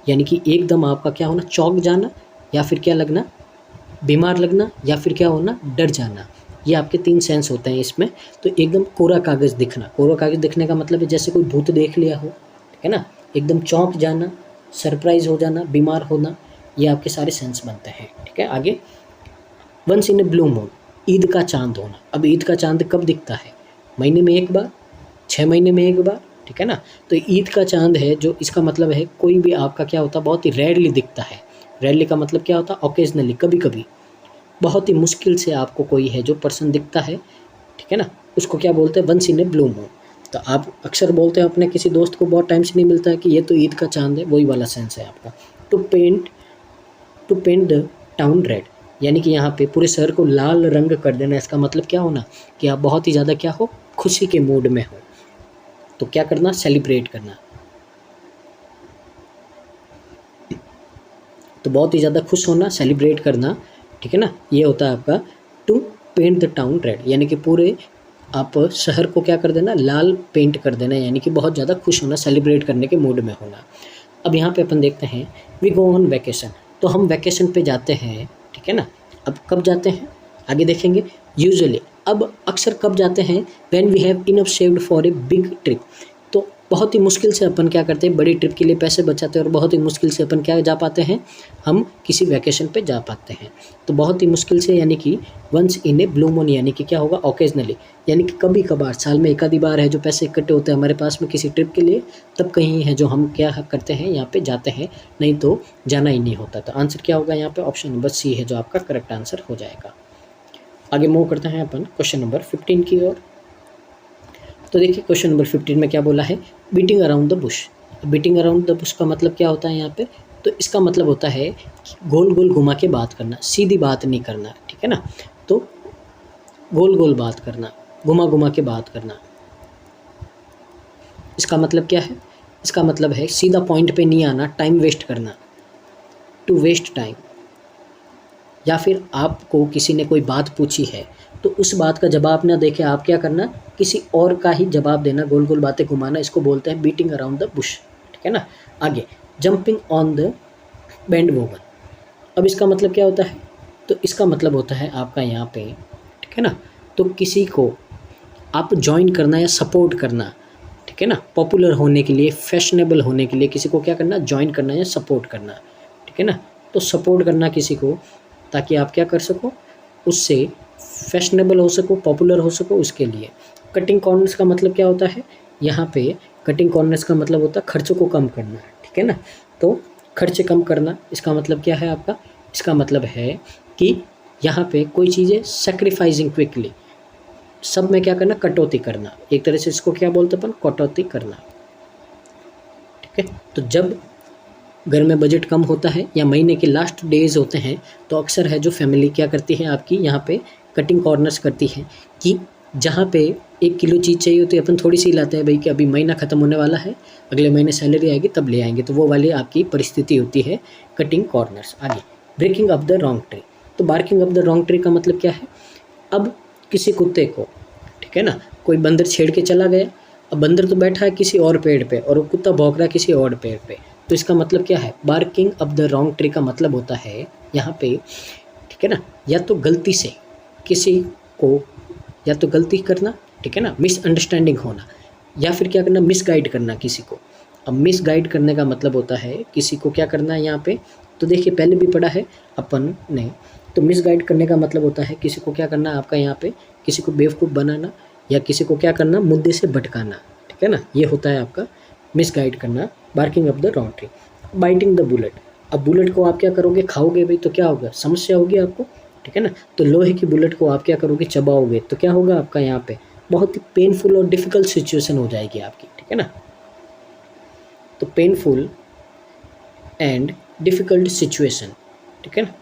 यानी कि एकदम आपका क्या होना, चौंक जाना, या फिर क्या लगना, बीमार लगना, या फिर क्या होना, डर जाना। ये आपके 3 सेंस होते हैं इसमें। तो एकदम कोरा कागज़ दिखना, कोरा कागज़ दिखने का मतलब है जैसे कोई भूत देख लिया हो, ठीक है ना। एकदम चौंक जाना, सरप्राइज हो जाना, बीमार होना, ये आपके सारे सेंस बनते हैं, ठीक है। आगे, once in a blue moon, Eid का चांद होना। अब ईद का चांद कब दिखता है, महीने में एक बार, 6 महीने में एक बार, ठीक है ना। तो ईद का चांद है जो, इसका मतलब है कोई भी आपका क्या होता है, बहुत ही रेयरली दिखता है। रेयरली का मतलब क्या होता है, ओकेजनली, कभी कभी, बहुत ही मुश्किल से आपको कोई है जो पर्सन दिखता है, ठीक है ना, उसको क्या बोलते हैं, once in a blue moon. तो आप अक्सर बोलते हैं अपने किसी दोस्त को बहुत टाइम से नहीं मिलता है कि ये तो ईद का चांद है, वही वाला सेंस है आपका। To paint the town red, यानी कि यहाँ पे पूरे शहर को लाल रंग कर देना, इसका मतलब क्या होना, कि आप बहुत ही ज़्यादा क्या हो, खुशी के मूड में हो। तो क्या करना, सेलिब्रेट करना। तो बहुत ही ज़्यादा खुश होना, सेलिब्रेट करना, ठीक है ना। ये होता है आपका to paint the town red, यानी कि पूरे आप शहर को क्या कर देना, लाल पेंट कर देना, यानी कि बहुत ज़्यादा खुश होना, सेलिब्रेट करने के मूड में होना। अब यहाँ पे अपन देखते हैं वी गो ऑन वैकेशन, तो हम वैकेशन पे जाते हैं, ठीक है ना। अब कब जाते हैं आगे देखेंगे। यूजुअली, अब अक्सर कब जाते हैं, when we have enough saved for a big trip. तो बहुत ही मुश्किल से अपन क्या करते हैं, बड़ी ट्रिप के लिए पैसे बचाते हैं, और बहुत ही मुश्किल से अपन क्या जा पाते हैं, हम किसी वैकेशन पे जा पाते हैं। तो बहुत ही मुश्किल से, यानी कि once in a blue moon, यानी कि क्या होगा, ओकेजनली, यानी कि कभी कभार, साल में एक आधी बार है जो पैसे इकट्ठे होते हैं हमारे पास में किसी ट्रिप के लिए, तब कहीं है जो हम क्या करते हैं, यहाँ पे जाते हैं, नहीं तो जाना ही नहीं होता। तो आंसर क्या होगा यहाँ पे, ऑप्शन नंबर सी है जो आपका करेक्ट आंसर हो जाएगा। आगे मूव करते हैं अपन क्वेश्चन नंबर 15 की ओर। तो देखिए क्वेश्चन नंबर 15 में क्या बोला है, beating around the Bush. Beating around the Bush का मतलब क्या होता है यहाँ पे, तो इसका मतलब होता है कि गोल गोल घुमा के बात करना, सीधी बात नहीं करना, ठीक है ना। तो गोल गोल बात करना, घुमा घुमा के बात करना, इसका मतलब क्या है, इसका मतलब है सीधा पॉइंट पे नहीं आना, टाइम वेस्ट करना, टू वेस्ट टाइम। या फिर आपको किसी ने कोई बात पूछी है तो उस बात का जवाब ना देके आप क्या करना, किसी और का ही जवाब देना, गोल गोल बातें घुमाना, इसको बोलते हैं बीटिंग अराउंड द बुश, ठीक है ना। आगे जंपिंग ऑन द बैंडवॉगन। अब इसका मतलब क्या होता है, तो इसका मतलब होता है आपका यहाँ पे, ठीक है ना, तो किसी को आप ज्वाइन करना या सपोर्ट करना, ठीक है ना, पॉपुलर होने के लिए, फैशनेबल होने के लिए किसी को क्या करना, ज्वाइन करना या सपोर्ट करना, ठीक है ना। तो सपोर्ट करना किसी को, ताकि आप क्या कर सको, उससे फैशनेबल हो सको, पॉपुलर हो सको, उसके लिए। कटिंग कॉर्नर्स का मतलब क्या होता है, यहाँ पे कटिंग कॉर्नर्स का मतलब होता है खर्चों को कम करना, ठीक है ना। तो खर्चे कम करना, इसका मतलब क्या है आपका, इसका मतलब है कि यहाँ पे कोई चीज़ें सेक्रीफाइसिंग क्विकली, सब में क्या करना, कटौती करना, एक तरह से इसको क्या बोलते हैं अपन, कटौती करना, ठीक है। तो जब घर में बजट कम होता है या महीने के लास्ट डेज होते हैं, तो अक्सर है जो फैमिली क्या करती है आपकी, यहाँ पे कटिंग कॉर्नर्स करती है कि जहाँ पे 1 किलो चीज़ चाहिए होती है अपन थोड़ी सी लाते हैं भाई, कि अभी महीना ख़त्म होने वाला है, अगले महीने सैलरी आएगी तब ले आएंगे, तो वो वाली आपकी परिस्थिति होती है कटिंग कॉर्नर्स। आगे breaking up the wrong tree. तो barking up the wrong tree का मतलब क्या है, अब किसी कुत्ते को, ठीक है ना, कोई बंदर छेड़ के चला गया, अब बंदर तो बैठा है किसी और पेड़ पे और वो कुत्ता भौंक रहा है किसी और पेड़ पे, तो इसका मतलब क्या है, barking up the wrong tree का मतलब होता है यहाँ पे, ठीक है ना, या तो गलती से किसी को, या तो गलती करना, ठीक है ना, मिसअंडरस्टैंडिंग होना, या फिर क्या करना, मिसगाइड करना किसी को। अब मिसगाइड करने का मतलब होता है किसी को क्या करना है यहाँ पे, तो देखिए पहले भी पढ़ा है अपन ने, तो मिसगाइड करने का मतलब होता है किसी को क्या करना आपका यहाँ पे, किसी को बेवकूफ़ बनाना, या किसी को क्या करना, मुद्दे से भटकाना, ठीक है ना, ये होता है आपका मिसगाइड करना, barking up the wrong tree. Biting the bullet. अब बुलेट को आप क्या करोगे, खाओगे भाई, तो क्या होगा, समस्या होगी आपको, ठीक है ना। तो लोहे की बुलेट को आप क्या करोगे, चबाओगे, तो क्या होगा आपका यहाँ पे, बहुत ही पेनफुल और डिफ़िकल्ट सिचुएशन हो जाएगी आपकी, ठीक है ना। तो पेनफुल एंड डिफ़िकल्ट सिचुएशन, ठीक है ना,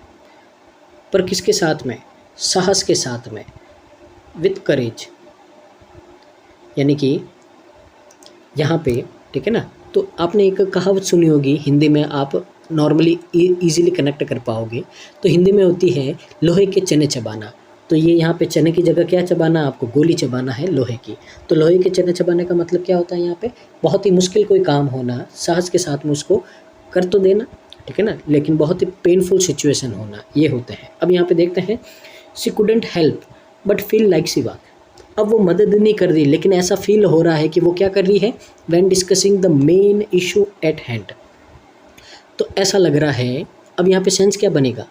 पर किसके साथ में, साहस के साथ में, विथ करेज, यानी कि यहाँ पे, ठीक है ना। तो आपने एक कहावत सुनी होगी हिंदी में, आप नॉर्मली इजीली कनेक्ट कर पाओगे, तो हिंदी में होती है लोहे के चने चबाना। तो ये यहाँ पे चने की जगह क्या चबाना, आपको गोली चबाना है लोहे की। तो लोहे के चने चबाने का मतलब क्या होता है यहाँ पे, बहुत ही मुश्किल कोई काम होना, साहस के साथ में उसको कर तो देना, ठीक है ना, लेकिन बहुत ही पेनफुल सिचुएशन होना, ये होते हैं। अब यहाँ पे देखते हैं, she couldn't help but feel like Shiva. अब वो मदद नहीं कर रही, लेकिन ऐसा फील हो रहा है कि वो क्या कर रही है, when discussing the main issue at hand. तो ऐसा लग रहा है, अब यहाँ पे सेंस क्या बनेगा,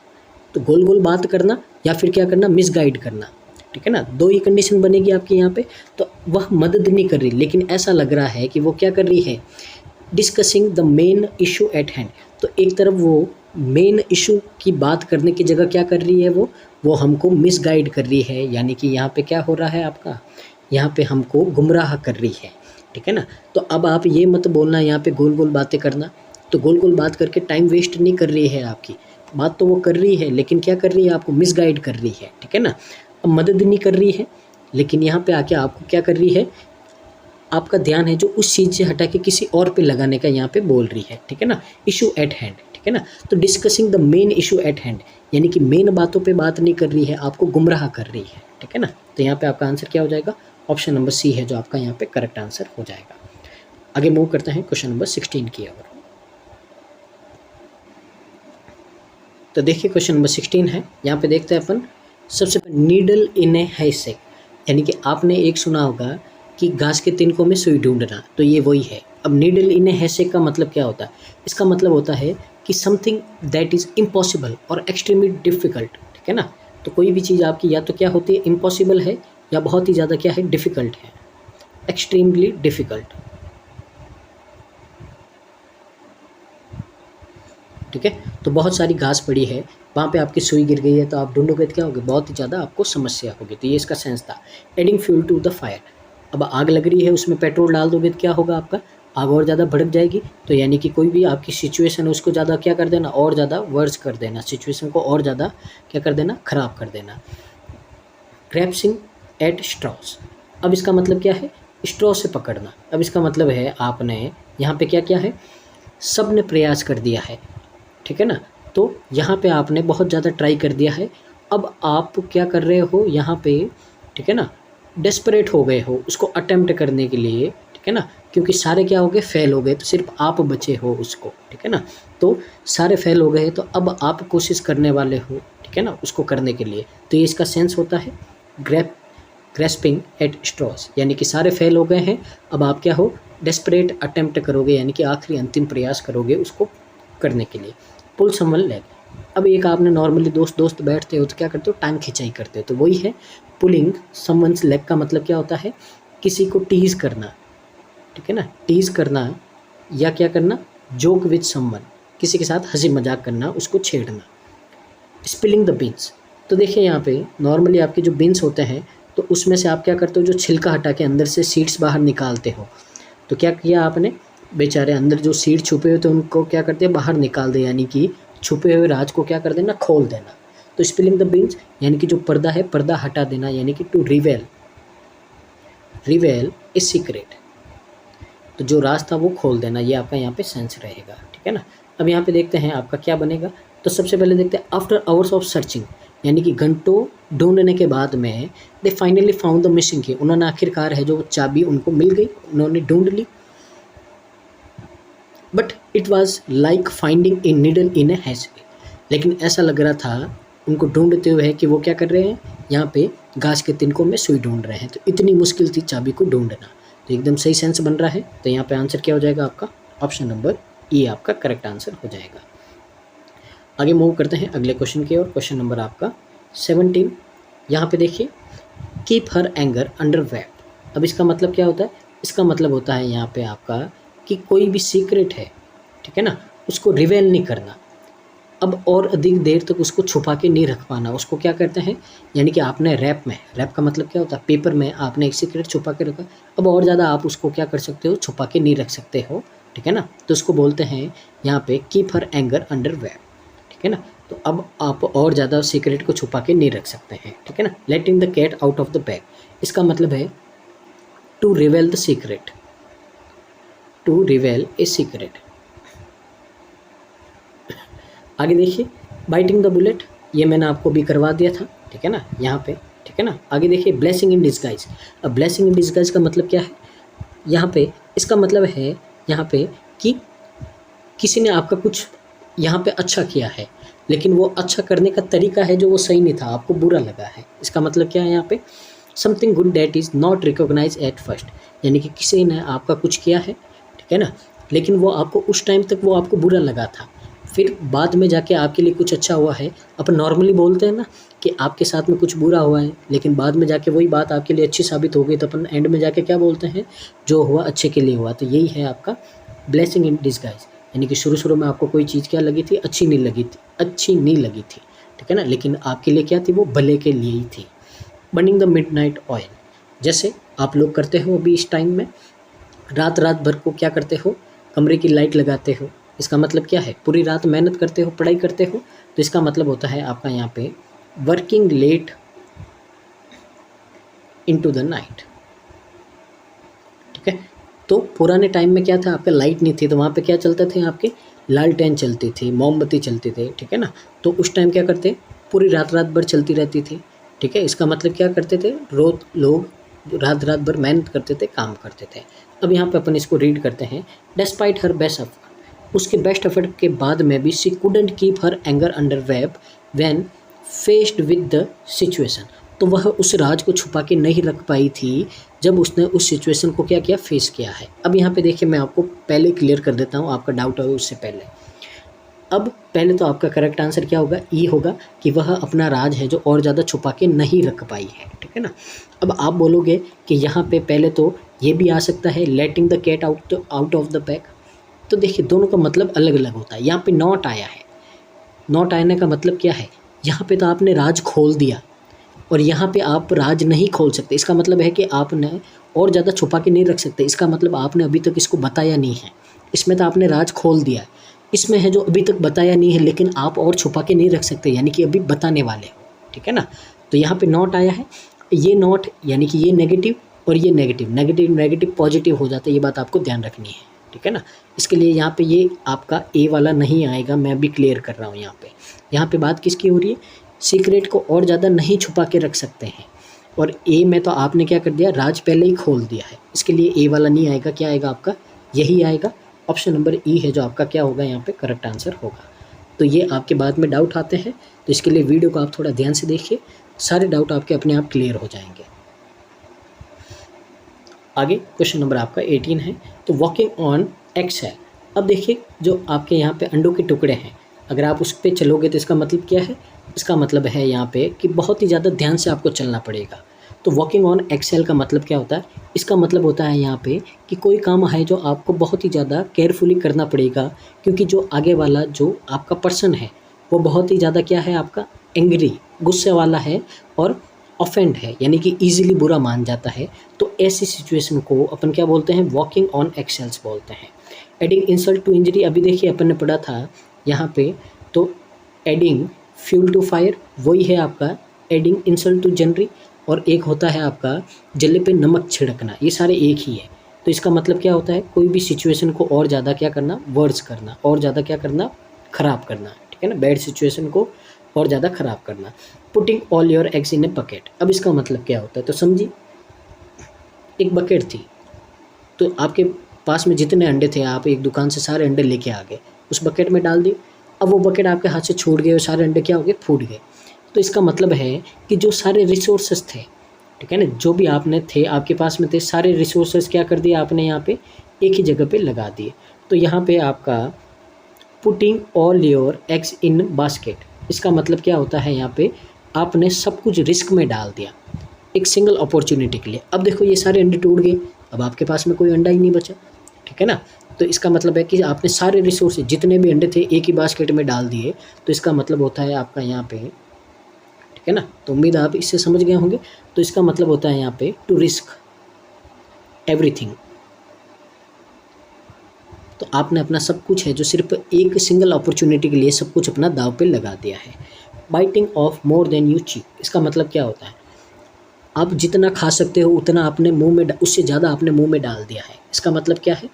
तो गोल गोल बात करना या फिर क्या करना, मिसगाइड करना, ठीक है ना, दो ही कंडीशन बनेगी आपकी यहाँ पे। तो वह मदद नहीं कर रही, लेकिन ऐसा लग रहा है कि वो क्या कर रही है, discussing the main issue at hand. तो एक तरफ वो मेन इशू की बात करने की जगह क्या कर रही है, वो हमको मिसगाइड कर रही है, यानी कि यहाँ पे क्या हो रहा है आपका, यहाँ पे हमको गुमराह कर रही है, ठीक है ना। तो अब आप ये मत बोलना यहाँ पे गोल गोल बातें करना, तो गोल गोल बात करके टाइम वेस्ट नहीं कर रही है आपकी, बात तो वो कर रही है, लेकिन क्या कर रही है, आपको मिसगाइड कर रही है, ठीक है ना। अब मदद नहीं कर रही है, लेकिन यहाँ पे आके आपको क्या कर रही है, आपका ध्यान है जो उस चीज़ से हटा के किसी और पे लगाने का यहाँ पे बोल रही है, ठीक है ना, इशू एट हैंड, ठीक है ना। तो discussing the main issue at hand, यानी कि मेन बातों पे बात नहीं कर रही है, आपको गुमराह कर रही है, ठीक है ना। तो यहाँ पे आपका आंसर क्या हो जाएगा, ऑप्शन नंबर सी है जो आपका यहाँ पे करेक्ट आंसर हो जाएगा। आगे मूव करते हैं क्वेश्चन नंबर 16 की ओर। तो देखिए क्वेश्चन नंबर 16 है, यहाँ पे देखते हैं अपन सबसे पहले नीडल इन ए हैसेक, यानी कि आपने एक सुना होगा कि घास के तिनकों में सुई ढूंढना, तो ये वही है। अब नीडल इन ए हैसेक का मतलब क्या होता है? इसका मतलब होता है कि समथिंग दैट इज़ इम्पॉसिबल और एक्सट्रीमली डिफ़िकल्ट, ठीक है ना। तो कोई भी चीज़ आपकी या तो क्या होती है, इम्पॉसिबल है, या बहुत ही ज़्यादा क्या है, डिफ़िकल्ट है, एक्सट्रीमली डिफ़िकल्ट, ठीक है। तो बहुत सारी घास पड़ी है, वहाँ पे आपकी सुई गिर गई है, तो आप ढूंढोगे तो क्या होगी, बहुत ही ज़्यादा आपको समस्या होगी। तो ये इसका सेंस था। Adding fuel to the fire, अब आग लग रही है, उसमें पेट्रोल डाल दोगे तो क्या होगा, आपका आग और ज़्यादा भड़क जाएगी। तो यानी कि कोई भी आपकी सिचुएशन है उसको ज़्यादा क्या कर देना, और ज़्यादा वर्स कर देना, सिचुएशन को और ज़्यादा क्या कर देना, ख़राब कर देना। ग्रैप्सिंग एट स्ट्रॉस, अब इसका मतलब क्या है, स्ट्रॉ से पकड़ना। अब इसका मतलब है आपने यहाँ पे क्या किया है, सब ने प्रयास कर दिया है, ठीक है ना। तो यहाँ पे आपने बहुत ज़्यादा ट्राई कर दिया है, अब आप क्या कर रहे हो यहाँ पे, ठीक है ना, डेस्परेट हो गए हो उसको अटेम्प्ट करने के लिए, ठीक है ना, क्योंकि सारे क्या हो गए, फेल हो गए, तो सिर्फ आप बचे हो उसको, ठीक है ना। तो सारे फेल हो गए, तो अब आप कोशिश करने वाले हो, ठीक है ना, उसको करने के लिए। तो ये इसका सेंस होता है ग्रेस्पिंग एट स्ट्रॉस, यानी कि सारे फेल हो गए हैं, अब आप क्या हो, डेस्परेट अटेम्प्ट करोगे, यानी कि आखिरी अंतिम प्रयास करोगे उसको करने के लिए। पुल समवन लेग, अब एक आपने नॉर्मली दोस्त बैठते हो तो क्या करते हो, टांग खिंचाई करते हो, तो वही है पुलिंग समवन्स लेग का मतलब क्या होता है, किसी को टीज़ करना, ठीक है ना, टीज़ करना, या क्या करना, जोक विद समवन, किसी के साथ हंसी मजाक करना, उसको छेड़ना। स्पिलिंग द बीन्स, तो देखिए यहाँ पे नॉर्मली आपके जो बीन्स होते हैं, तो उसमें से आप क्या करते हो, जो छिलका हटा के अंदर से सीड्स बाहर निकालते हो, तो क्या किया आपने, बेचारे अंदर जो सीड छुपे हुए थे उनको क्या करते हैं, बाहर निकाल दे, यानी कि छुपे हुए राज को क्या कर देना, खोल देना। तो स्पिलिंग द बीन्स यानी कि जो पर्दा है, पर्दा हटा देना, यानी कि टू रिवेल ए सीक्रेट, तो जो राज था वो खोल देना, ये आपका यहाँ पे सेंस रहेगा, ठीक है ना। अब यहाँ पे देखते हैं आपका क्या बनेगा। तो सबसे पहले देखते हैं आफ्टर आवर्स ऑफ सर्चिंग, यानी कि घंटों ढूंढने के बाद में they finally found the missing की, उन्होंने आखिरकार है जो चाबी उनको मिल गई, उन्होंने ढूंढ ली। But it was like finding a needle in a हैचवे, लेकिन ऐसा लग रहा था उनको ढूंढते हुए कि वो क्या कर रहे हैं, यहाँ पे घास के तिनकों में सुई ढूंढ रहे हैं, तो इतनी मुश्किल थी चाबी को ढूंढना। तो एकदम सही सेंस बन रहा है, तो यहाँ पे आंसर क्या हो जाएगा आपका, ऑप्शन नंबर ई आपका करेक्ट आंसर हो जाएगा। आगे मूव करते हैं अगले क्वेश्चन की ओर। क्वेश्चन नंबर आपका 17, यहाँ पे देखिए keep her anger under wraps, अब इसका मतलब क्या होता है, इसका मतलब होता है यहाँ पे आपका कि कोई भी सीक्रेट है, ठीक है ना, उसको रिवेल नहीं करना, अब और अधिक देर तक उसको छुपा के नहीं रख पाना, उसको क्या करते हैं, यानी कि आपने रैप का मतलब क्या होता है, पेपर में आपने एक सीक्रेट छुपा के रखा, अब और ज़्यादा आप उसको क्या कर सकते हो, छुपा के नहीं रख सकते हो, ठीक है ना। तो उसको बोलते हैं यहाँ पे keep her anger under wrap, ठीक है ना। तो अब आप और ज़्यादा सीक्रेट को छुपा के नहीं रख सकते हैं, ठीक है ना। Letting the cat out of the bag, इसका मतलब है to reveal the secret, to reveal a secret. आगे देखिए बाइटिंग द बुलेट, ये मैंने आपको भी करवा दिया था, ठीक है ना, यहाँ पे, ठीक है ना। आगे देखिए ब्लेसिंग इन डिस्गाइज, अब ब्लेसिंग इन डिस्गाइज का मतलब क्या है, यहाँ पे इसका मतलब है यहाँ पे कि किसी ने आपका कुछ यहाँ पे अच्छा किया है, लेकिन वो अच्छा करने का तरीका है जो वो सही नहीं था, आपको बुरा लगा है। इसका मतलब क्या है यहाँ पे, something good that is not recognise at first, यानी कि किसी ने आपका कुछ किया है, ठीक है ना, लेकिन वो आपको उस टाइम तक वो आपको बुरा लगा था, फिर बाद में जाके आपके लिए कुछ अच्छा हुआ है। अपन नॉर्मली बोलते हैं ना कि आपके साथ में कुछ बुरा हुआ है, लेकिन बाद में जाके वही बात आपके लिए अच्छी साबित हो गई, तो अपन एंड में जाके क्या बोलते हैं, जो हुआ अच्छे के लिए हुआ। तो यही है आपका ब्लेसिंग इन डिस्गाइज, यानी कि शुरू में आपको कोई चीज़ क्या लगी थी, अच्छी नहीं लगी थी, ठीक है ना, लेकिन आपके लिए क्या थी, वो भले के लिए ही थी। बर्निंग द मिडनाइट ऑयल, जैसे आप लोग करते हो अभी इस टाइम में, रात भर को क्या करते हो, कमरे की लाइट लगाते हो, इसका मतलब क्या है, पूरी रात मेहनत करते हो, पढ़ाई करते हो, तो इसका मतलब होता है आपका यहाँ पे working late into the night, ठीक है। तो पुराने टाइम में क्या था, आपका लाइट नहीं थी, तो वहाँ पे क्या चलते थे, आपके लालटेन चलती थी, मोमबत्ती चलती थी, ठीक है ना। तो उस टाइम क्या करते, पूरी रात भर चलती रहती थी, ठीक है। इसका मतलब क्या करते थे, रोज लोग रात रात भर मेहनत करते थे, काम करते थे। अब यहाँ पे अपन इसको रीड करते हैं। डिस्पाइट हर बेस्ट एफर्ट, उसके बेस्ट एफर्ट के बाद में भी she couldn't keep her anger under wrap when faced with the situation, तो वह उस राज को छुपा के नहीं रख पाई थी जब उसने उस सिचुएशन को क्या किया, फेस किया है। अब यहाँ पे देखिए मैं आपको पहले क्लियर कर देता हूँ, आपका डाउट हो उससे पहले। अब पहले तो आपका करेक्ट आंसर क्या होगा, ई होगा कि वह अपना राज है जो और ज़्यादा छुपा के नहीं रख पाई है, ठीक है ना। अब आप बोलोगे कि यहाँ पे पहले तो ये भी आ सकता है letting the cat out of the pack, तो देखिए दोनों का मतलब अलग अलग होता है। यहाँ पे नॉट आया है, नॉट आने का मतलब क्या है, यहाँ पे तो आपने राज खोल दिया और यहाँ पे आप राज नहीं खोल सकते। इसका मतलब है कि आपने और ज़्यादा छुपा के नहीं रख सकते, इसका मतलब आपने अभी तक इसको बताया नहीं है। इसमें तो आपने राज खोल दिया है, इसमें है जो अभी तक बताया नहीं है लेकिन आप और छुपा के नहीं रख सकते, यानी कि अभी बताने वाले हो, ठीक है ना। तो यहाँ पे नॉट आया है, ये नॉट यानी कि ये नेगेटिव और ये नेगेटिव, नेगेटिव नेगेटिव पॉजिटिव हो जाता है, ये बात आपको ध्यान रखनी है, ठीक है ना। इसके लिए यहाँ पे ये आपका ए वाला नहीं आएगा, मैं अभी क्लियर कर रहा हूँ। यहाँ पे बात किसकी हो रही है, सीक्रेट को और ज़्यादा नहीं छुपा के रख सकते हैं, और ए में तो आपने क्या कर दिया, राज पहले ही खोल दिया है, इसके लिए ए वाला नहीं आएगा। क्या आएगा आपका, यही आएगा, ऑप्शन नंबर ई है जो आपका क्या होगा, यहाँ पे करेक्ट आंसर होगा। तो ये आपके बाद में डाउट आते हैं, तो इसके लिए वीडियो को आप थोड़ा ध्यान से देखिए, सारे डाउट आपके अपने आप क्लियर हो जाएंगे। आगे क्वेश्चन नंबर आपका 18 है, तो वॉकिंग ऑन एक्स है। अब देखिए जो आपके यहाँ पे अंडों के टुकड़े हैं, अगर आप उस पर चलोगे तो इसका मतलब क्या है, इसका मतलब है यहाँ पे कि बहुत ही ज़्यादा ध्यान से आपको चलना पड़ेगा। तो वॉकिंग ऑन एक्सेल का मतलब क्या होता है, इसका मतलब होता है यहाँ पे कि कोई काम है जो आपको बहुत ही ज़्यादा केयरफुली करना पड़ेगा, क्योंकि जो आगे वाला जो आपका पर्सन है वो बहुत ही ज़्यादा क्या है, आपका एंग्री, गुस्से वाला है और ऑफेंड है, यानी कि ईजिली बुरा मान जाता है। तो ऐसी सिचुएशन को अपन क्या बोलते हैं, वॉकिंग ऑन एक्सेल्स बोलते हैं। एडिंग इंसल्ट टू इंजरी, अभी देखिए अपन ने पढ़ा था यहाँ पे, तो एडिंग फ्यूल टू फायर वही है आपका एडिंग इंसल्ट टू जनरी, और एक होता है आपका जले पे नमक छिड़कना, ये सारे एक ही है। तो इसका मतलब क्या होता है, कोई भी सिचुएशन को और ज़्यादा क्या करना, वर्स करना, और ज़्यादा क्या करना, ख़राब करना, ठीक है ना, बैड सिचुएशन को और ज़्यादा ख़राब करना। Putting all your eggs in a bucket, अब इसका मतलब क्या होता है, तो समझिए एक बकेट थी, तो आपके पास में जितने अंडे थे, आप एक दुकान से सारे अंडे लेके आ गए, उस बकेट में डाल दिए। अब वो बकेट आपके हाथ से छूट गए और सारे अंडे क्या हो गए, फूट गए। तो इसका मतलब है कि जो सारे रिसोर्सेज थे, ठीक है ना, जो भी आपने थे आपके पास में थे, सारे रिसोर्सेज क्या कर दिए आपने यहाँ पे एक ही जगह पे लगा दिए। तो यहाँ पे आपका putting all your eggs in basket, इसका मतलब क्या होता है, यहाँ पे आपने सब कुछ रिस्क में डाल दिया एक सिंगल अपॉर्चुनिटी के लिए। अब देखो ये सारे अंडे टूट गए, अब आपके पास में कोई अंडा ही नहीं बचा, ठीक है ना। तो इसका मतलब है कि आपने सारे रिसोर्सेज जितने भी अंडे थे एक ही बास्केट में डाल दिए, तो इसका मतलब होता है आपका यहाँ पे, ठीक है ना। तो उम्मीद आप इससे समझ गए होंगे। तो इसका मतलब होता है यहाँ पे टू रिस्क एवरीथिंग, तो आपने अपना सब कुछ है जो सिर्फ एक सिंगल अपॉर्चुनिटी के लिए सब कुछ अपना दाव पे लगा दिया है। Biting of more than you ची, इसका मतलब क्या होता है, आप जितना खा सकते हो उतना आपने मुंह में, उससे ज़्यादा आपने मुंह में डाल दिया है। इसका मतलब क्या है,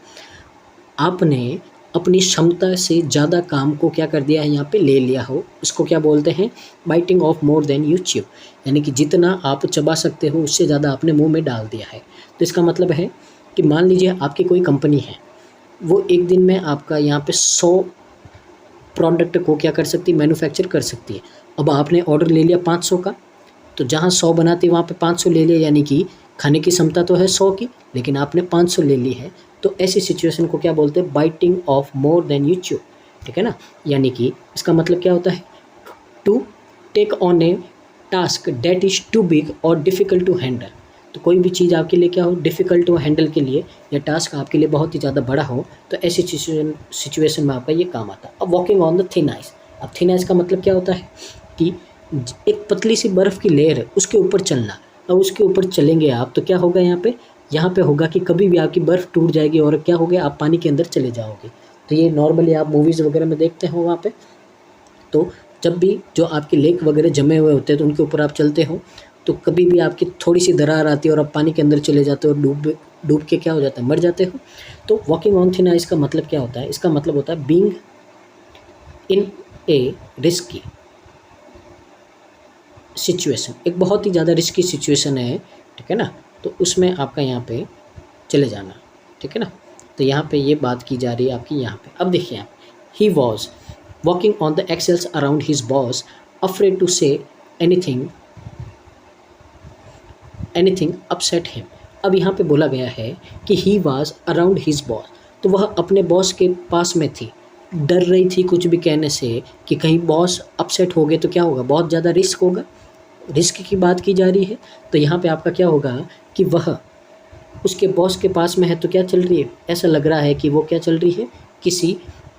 आपने अपनी क्षमता से ज़्यादा काम को क्या कर दिया है, यहाँ पे ले लिया हो, उसको क्या बोलते हैं, biting of more than you chew, यानी कि जितना आप चबा सकते हो उससे ज़्यादा आपने मुंह में डाल दिया है। तो इसका मतलब है कि मान लीजिए आपकी कोई कंपनी है, वो एक दिन में आपका यहाँ पे 100 प्रोडक्ट को क्या कर सकती है, मैन्युफैक्चर कर सकती है। अब आपने ऑर्डर ले लिया 500 का, तो जहाँ 100 बनाती है वहाँ पे 500 ले लिया, यानी कि खाने की क्षमता तो है 100 की, लेकिन आपने 500 ले ली है। तो ऐसी सिचुएशन को क्या बोलते हैं, biting of more than you chew, ठीक है ना। यानी कि इसका मतलब क्या होता है, to take on a task that is too big और डिफ़िकल्ट टू हैंडल, तो कोई भी चीज़ आपके लिए क्या हो, डिफ़िकल्ट टू हैंडल के लिए, या टास्क आपके लिए बहुत ही ज़्यादा बड़ा हो, तो ऐसी सिचुएशन में आपका ये काम आता है। अब walking on the thin ice, अब थिन आइस का मतलब क्या होता है कि एक पतली सी बर्फ़ की लेयर है उसके ऊपर चलना। अब उसके ऊपर चलेंगे आप तो क्या होगा, यहाँ पे होगा कि कभी भी आपकी बर्फ़ टूट जाएगी और क्या हो गया, आप पानी के अंदर चले जाओगे। तो ये नॉर्मली आप मूवीज़ वगैरह में देखते हो वहाँ पे, तो जब भी जो आपके लेक वगैरह जमे हुए होते हैं तो उनके ऊपर आप चलते हो, तो कभी भी आपकी थोड़ी सी दरार आती है और आप पानी के अंदर चले जाते हो और डूब के क्या हो जाता है, मर जाते हो। तो वॉकिंग ऑन थिन आइस का मतलब क्या होता है, इसका मतलब होता है being in A risky situation, एक बहुत ही ज़्यादा रिस्की सिचुएशन है, ठीक है ना। तो उसमें आपका यहाँ पे चले जाना, ठीक है ना। तो यहाँ पे ये बात की जा रही है आपकी यहाँ पे। अब देखिए आप, he was walking on the eggshells around his boss, afraid to say anything upset him. अब यहाँ पे बोला गया है कि he was around his boss, तो वह अपने बॉस के पास में थी, डर रही थी कुछ भी कहने से कि कहीं बॉस अपसेट हो गए तो क्या होगा, बहुत ज़्यादा रिस्क होगा, रिस्क की बात की जा रही है। तो यहाँ पे आपका क्या होगा कि वह उसके बॉस के पास में है, तो क्या चल रही है, ऐसा लग रहा है कि वो क्या चल रही है, किसी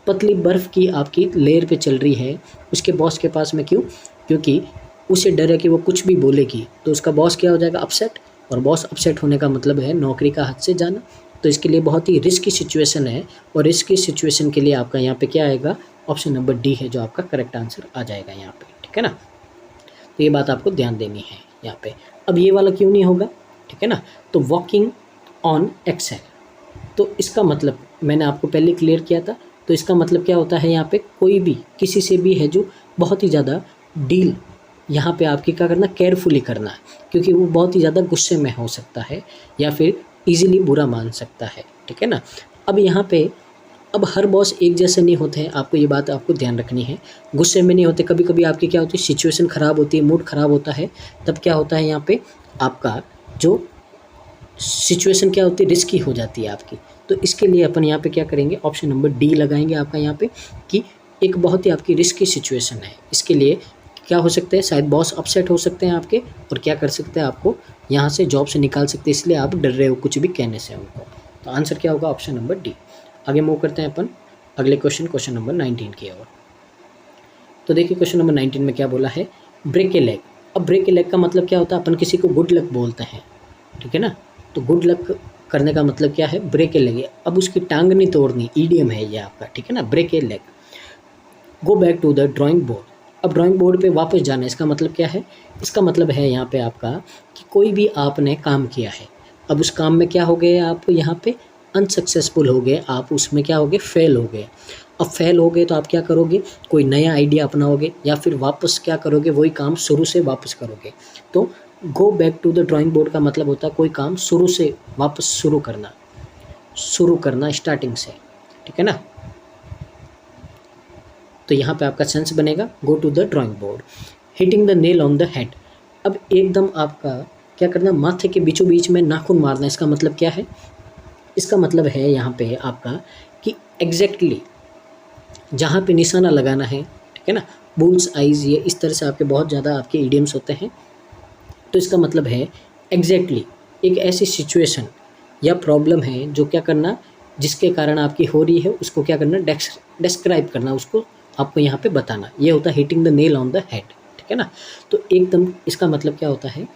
पतली बर्फ़ की आपकी लेयर पे चल रही है उसके बॉस के पास में। क्यों? क्योंकि उसे डर है कि वो कुछ भी बोलेगी तो उसका बॉस क्या हो जाएगा, अपसेट, और बॉस अपसेट होने का मतलब है नौकरी का हाथ से जाना। तो इसके लिए बहुत ही रिस्की सिचुएशन है, और रिस्की सिचुएशन के लिए आपका यहाँ पे क्या आएगा, ऑप्शन नंबर डी है जो आपका करेक्ट आंसर आ जाएगा यहाँ पे, ठीक है ना। तो ये बात आपको ध्यान देनी है यहाँ पे। अब ये वाला क्यों नहीं होगा, ठीक है ना। तो वॉकिंग ऑन एक्सेल, तो इसका मतलब मैंने आपको पहले क्लियर किया था। तो इसका मतलब क्या होता है यहाँ पे, कोई भी किसी से भी है जो बहुत ही ज़्यादा डील यहाँ पे आपकी क्या करना, केयरफुली करना है, क्योंकि वो बहुत ही ज़्यादा गुस्से में हो सकता है या फिर इजीली बुरा मान सकता है, ठीक है ना। अब यहाँ पे अब हर बॉस एक जैसे नहीं होते हैं, आपको ये बात आपको ध्यान रखनी है, गुस्से में नहीं होते। कभी कभी आपकी क्या होती है, सिचुएशन ख़राब होती है, मूड ख़राब होता है, तब क्या होता है यहाँ पे आपका जो सिचुएशन क्या होती है, रिस्की हो जाती है आपकी। तो इसके लिए अपन यहाँ पे क्या करेंगे, ऑप्शन नंबर डी लगाएंगे आपका यहाँ पे कि एक बहुत ही आपकी रिस्की सिचुएशन है। इसके लिए क्या हो सकता है, शायद बॉस अपसेट हो सकते हैं आपके, और क्या कर सकते हैं, आपको यहाँ से जॉब से निकाल सकते हैं, इसलिए आप डर रहे हो कुछ भी कहने से उनको। तो आंसर क्या होगा, ऑप्शन नंबर डी। आगे मूव करते हैं अपन अगले क्वेश्चन नंबर 19 की ओर। तो देखिए क्वेश्चन नंबर 19 में क्या बोला है, ब्रेक ए लेग। अब ब्रेक ए लेग का मतलब क्या होता है, अपन किसी को गुड लक बोलते हैं, ठीक है ना। तो गुड लक करने का मतलब क्या है, ब्रेक ए लेग। अब उसकी टांग नहीं तोड़नी, ईडियम है ये आपका, ठीक है ना, break a leg. Go back to the drawing board. अब ड्राइंग बोर्ड पे वापस जाना, इसका मतलब क्या है, इसका मतलब है यहाँ पे आपका कि कोई भी आपने काम किया है, अब उस काम में क्या हो गए आप यहाँ पे अनसक्सेसफुल हो गए, आप उसमें क्या हो गए, फेल हो गए। अब फेल हो गए तो आप क्या करोगे, कोई नया आइडिया अपनाओगे या फिर वापस क्या करोगे, वही काम शुरू से वापस करोगे। तो go back to the drawing board का मतलब होता है कोई काम शुरू से वापस शुरू करना स्टार्टिंग से, ठीक है ना। तो यहाँ पे आपका सेंस बनेगा go to the drawing board. Hitting the nail on the head. अब एकदम आपका क्या करना, माथे के बीचों बीच में नाखून मारना, इसका मतलब क्या है, इसका मतलब है यहाँ पे आपका कि एग्जैक्टली जहाँ पे निशाना लगाना है, ठीक है ना, बुल्स आइज, ये इस तरह से आपके बहुत ज़्यादा आपके इडियम्स होते हैं। तो इसका मतलब है एग्जैक्टली एक ऐसी सिचुएशन या प्रॉब्लम है जो क्या करना, जिसके कारण आपकी हो रही है, उसको क्या करना, डिस्क्राइब करना, उसको आपको यहाँ पे बताना, ये होता है hitting the nail on the head, ठीक है ना। तो एकदम इसका मतलब क्या होता है,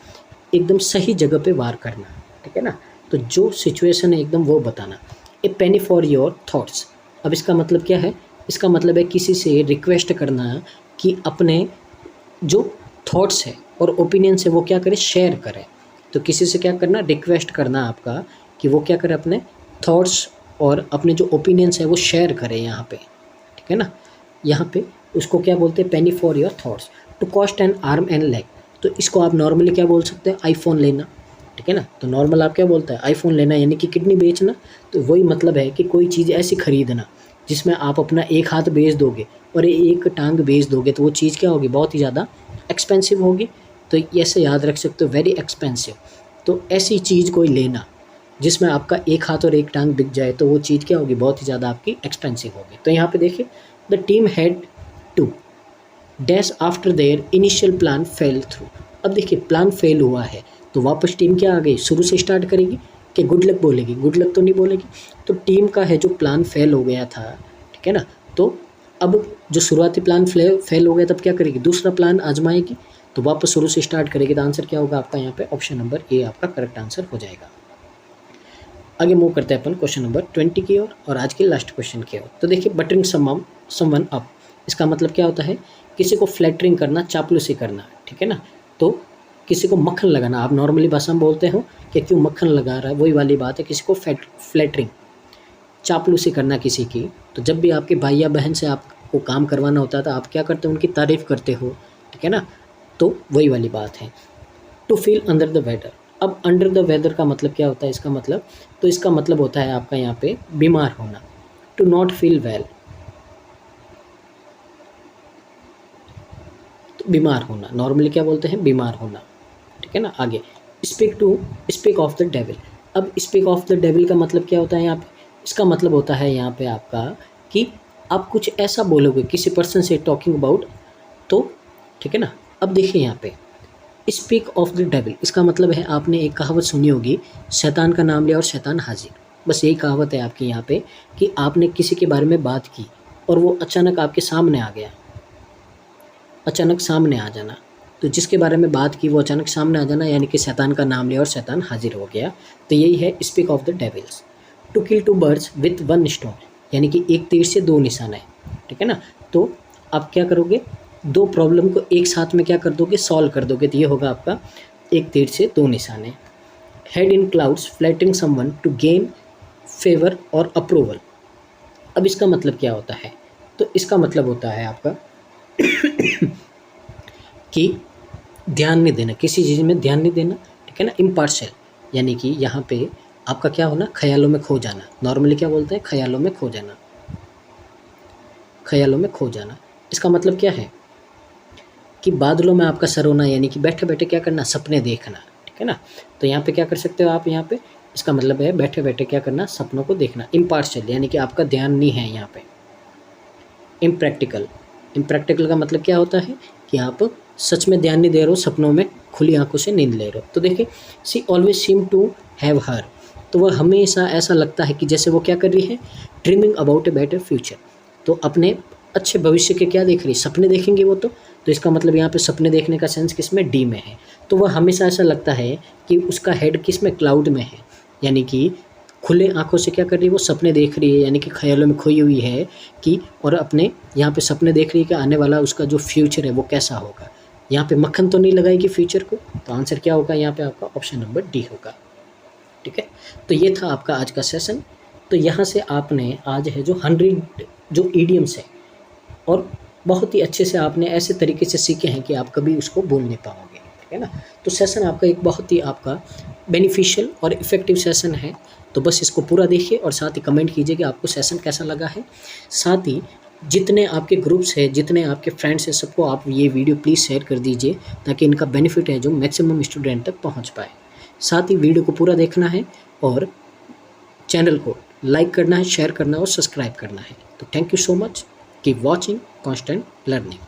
एकदम सही जगह पे वार करना, ठीक है ना। तो जो सिचुएशन है एकदम वो बताना। ए पेनी फॉर योर थॉट्स। अब इसका मतलब क्या है, इसका मतलब है किसी से रिक्वेस्ट करना कि अपने जो थॉट्स है और ओपिनियंस है वो क्या करे, शेयर करे। तो किसी से क्या करना, रिक्वेस्ट करना आपका कि वो क्या करे, अपने थॉट्स और अपने जो ओपिनियंस है वो शेयर करे यहाँ पे, ठीक है ना। यहाँ पे उसको क्या बोलते हैं, penny for your thoughts. To cost an arm and leg. तो इसको आप नॉर्मली क्या बोल सकते हैं, आईफोन लेना, ठीक है ना। तो नॉर्मल आप क्या बोलते हैं, आईफोन लेना, यानी कि किडनी बेचना। तो वही मतलब है कि कोई चीज़ ऐसी खरीदना जिसमें आप अपना एक हाथ बेच दोगे और एक टांग बेच दोगे, तो वो चीज़ क्या होगी, बहुत ही ज़्यादा एक्सपेंसिव होगी। तो ऐसे याद रख सकते हो, वेरी एक्सपेंसिव। तो ऐसी चीज़ कोई लेना जिसमें आपका एक हाथ और एक टांग बिक जाए, तो वो चीज़ क्या होगी, बहुत ही ज़्यादा आपकी एक्सपेंसिव होगी। तो यहाँ पे देखिए, the team had to dash after their initial plan fell through. अब देखिए प्लान फेल हुआ है तो वापस टीम क्या आ गई, शुरू से स्टार्ट करेगी कि गुड लक बोलेगी, गुड लक तो नहीं बोलेगी। तो टीम का है जो प्लान फेल हो गया था, ठीक है ना। तो अब जो शुरुआती प्लान फेल हो गया, तब क्या करेगी, दूसरा प्लान आजमाएगी, तो वापस शुरू से स्टार्ट करेगी। तो आंसर क्या होगा आपका यहाँ पे, ऑप्शन नंबर ए आपका करेक्ट आंसर हो जाएगा। आगे मूव करते हैं अपन क्वेश्चन नंबर 20 की ओर और आज के लास्ट क्वेश्चन की ओर। तो देखिए, बटरिंग समवन अप, इसका मतलब क्या होता है, किसी को फ्लैटरिंग करना, चापलूसी करना, ठीक है ना। तो किसी को मक्खन लगाना, आप नॉर्मली भाषा में बोलते हो कि क्यों मक्खन लगा रहा है, वही वाली बात है, किसी को फ्लैटरिंग, चापलूसी करना किसी की। तो जब भी आपके भाई या बहन से आपको काम करवाना होता है तो आप क्या करते हो, उनकी तारीफ़ करते हो, ठीक है ना। तो वही वाली बात है। To feel under the weather. अब अंडर द वेदर का मतलब क्या होता है इसका मतलब, तो इसका मतलब होता है आपका यहाँ पे बीमार होना, टू नॉट फील वेल, तो बीमार होना नॉर्मली क्या बोलते हैं, बीमार होना, ठीक है ना। आगे स्पीक ऑफ द डेविल। अब स्पीक ऑफ द डेविल का मतलब क्या होता है यहाँ पे, इसका मतलब होता है यहाँ पे आपका कि आप कुछ ऐसा बोलोगे किसी पर्सन से टॉकिंग अबाउट, तो ठीक है ना। अब देखिए यहाँ पे स्पीक ऑफ द डेविल, इसका मतलब है आपने एक कहावत सुनी होगी, शैतान का नाम लिया और शैतान हाजिर। बस यही कहावत है आपकी यहाँ पे कि आपने किसी के बारे में बात की और वो अचानक आपके सामने आ गया, अचानक सामने आ जाना, तो जिसके बारे में बात की वो अचानक सामने आ जाना, यानी कि शैतान का नाम लिया और शैतान हाजिर हो गया। तो यही है speak of the devils. To kill two birds with one stone, यानी कि एक तीर से दो निशाने, ठीक है ना। तो आप क्या करोगे, दो प्रॉब्लम को एक साथ में क्या कर दोगे, सॉल्व कर दोगे, तो ये होगा आपका एक तीर से दो निशाने। Head in clouds flattering someone to gain favour और अप्रूवल। अब इसका मतलब क्या होता है, तो इसका मतलब होता है आपका कि ध्यान नहीं देना, किसी चीज़ में ध्यान नहीं देना, ठीक है ना। इम्पार्शियल, यानी कि यहाँ पे आपका क्या होना, ख्यालों में खो जाना, नॉर्मली क्या बोलते हैं, ख्यालों में खो जाना, ख्यालों में खो जाना। इसका मतलब क्या है कि बादलों में आपका सर होना, यानी कि बैठे बैठे क्या करना, सपने देखना, ठीक है ना। तो यहाँ पे क्या कर सकते हो आप, यहाँ पे इसका मतलब है बैठे बैठे क्या करना, सपनों को देखना। इम्पार्शियल, यानी कि आपका ध्यान नहीं है यहाँ पे। इम्प्रैक्टिकल, इम्प्रैक्टिकल का मतलब क्या होता है कि आप सच में ध्यान नहीं दे रहे हो, सपनों में खुली आंखों से नींद ले रहे हो। तो देखिए she always seem to have her, तो वह हमेशा ऐसा लगता है कि जैसे वो क्या कर रही है, dreaming about a better future, तो अपने अच्छे भविष्य के क्या देख रही है, सपने देखेंगे वो तो इसका मतलब यहाँ पे सपने देखने का सेंस किस में, डी में है। तो वह हमेशा ऐसा लगता है कि उसका हेड किस में, क्लाउड में है, यानी कि खुले आंखों से क्या कर रही है, वो सपने देख रही है, यानी कि ख्यालों में खोई हुई है कि, और अपने यहाँ पे सपने देख रही है कि आने वाला उसका जो फ्यूचर है वो कैसा होगा। यहाँ पे मक्खन तो नहीं लगाएगी फ्यूचर को, तो आंसर क्या होगा यहाँ पे आपका, ऑप्शन नंबर डी होगा, ठीक है। तो ये था आपका आज का सेशन। तो यहाँ से आपने आज है जो 100 जो ईडियम्स है, और बहुत ही अच्छे से आपने ऐसे तरीके से सीखे हैं कि आप कभी उसको भूल नहीं पाओगे, ठीक है ना। तो सेशन आपका एक बहुत ही आपका बेनिफिशियल और इफ़ेक्टिव सेशन है। तो बस इसको पूरा देखिए और साथ ही कमेंट कीजिए कि आपको सेशन कैसा लगा है। साथ ही जितने आपके ग्रुप्स हैं, जितने आपके फ्रेंड्स हैं, सबको आप ये वीडियो प्लीज़ शेयर कर दीजिए, ताकि इनका बेनिफिट है जो मैक्सिमम स्टूडेंट तक पहुंच पाए। साथ ही वीडियो को पूरा देखना है और चैनल को लाइक करना है, शेयर करना है और सब्सक्राइब करना है। तो thank you so much, keep watching constant learning.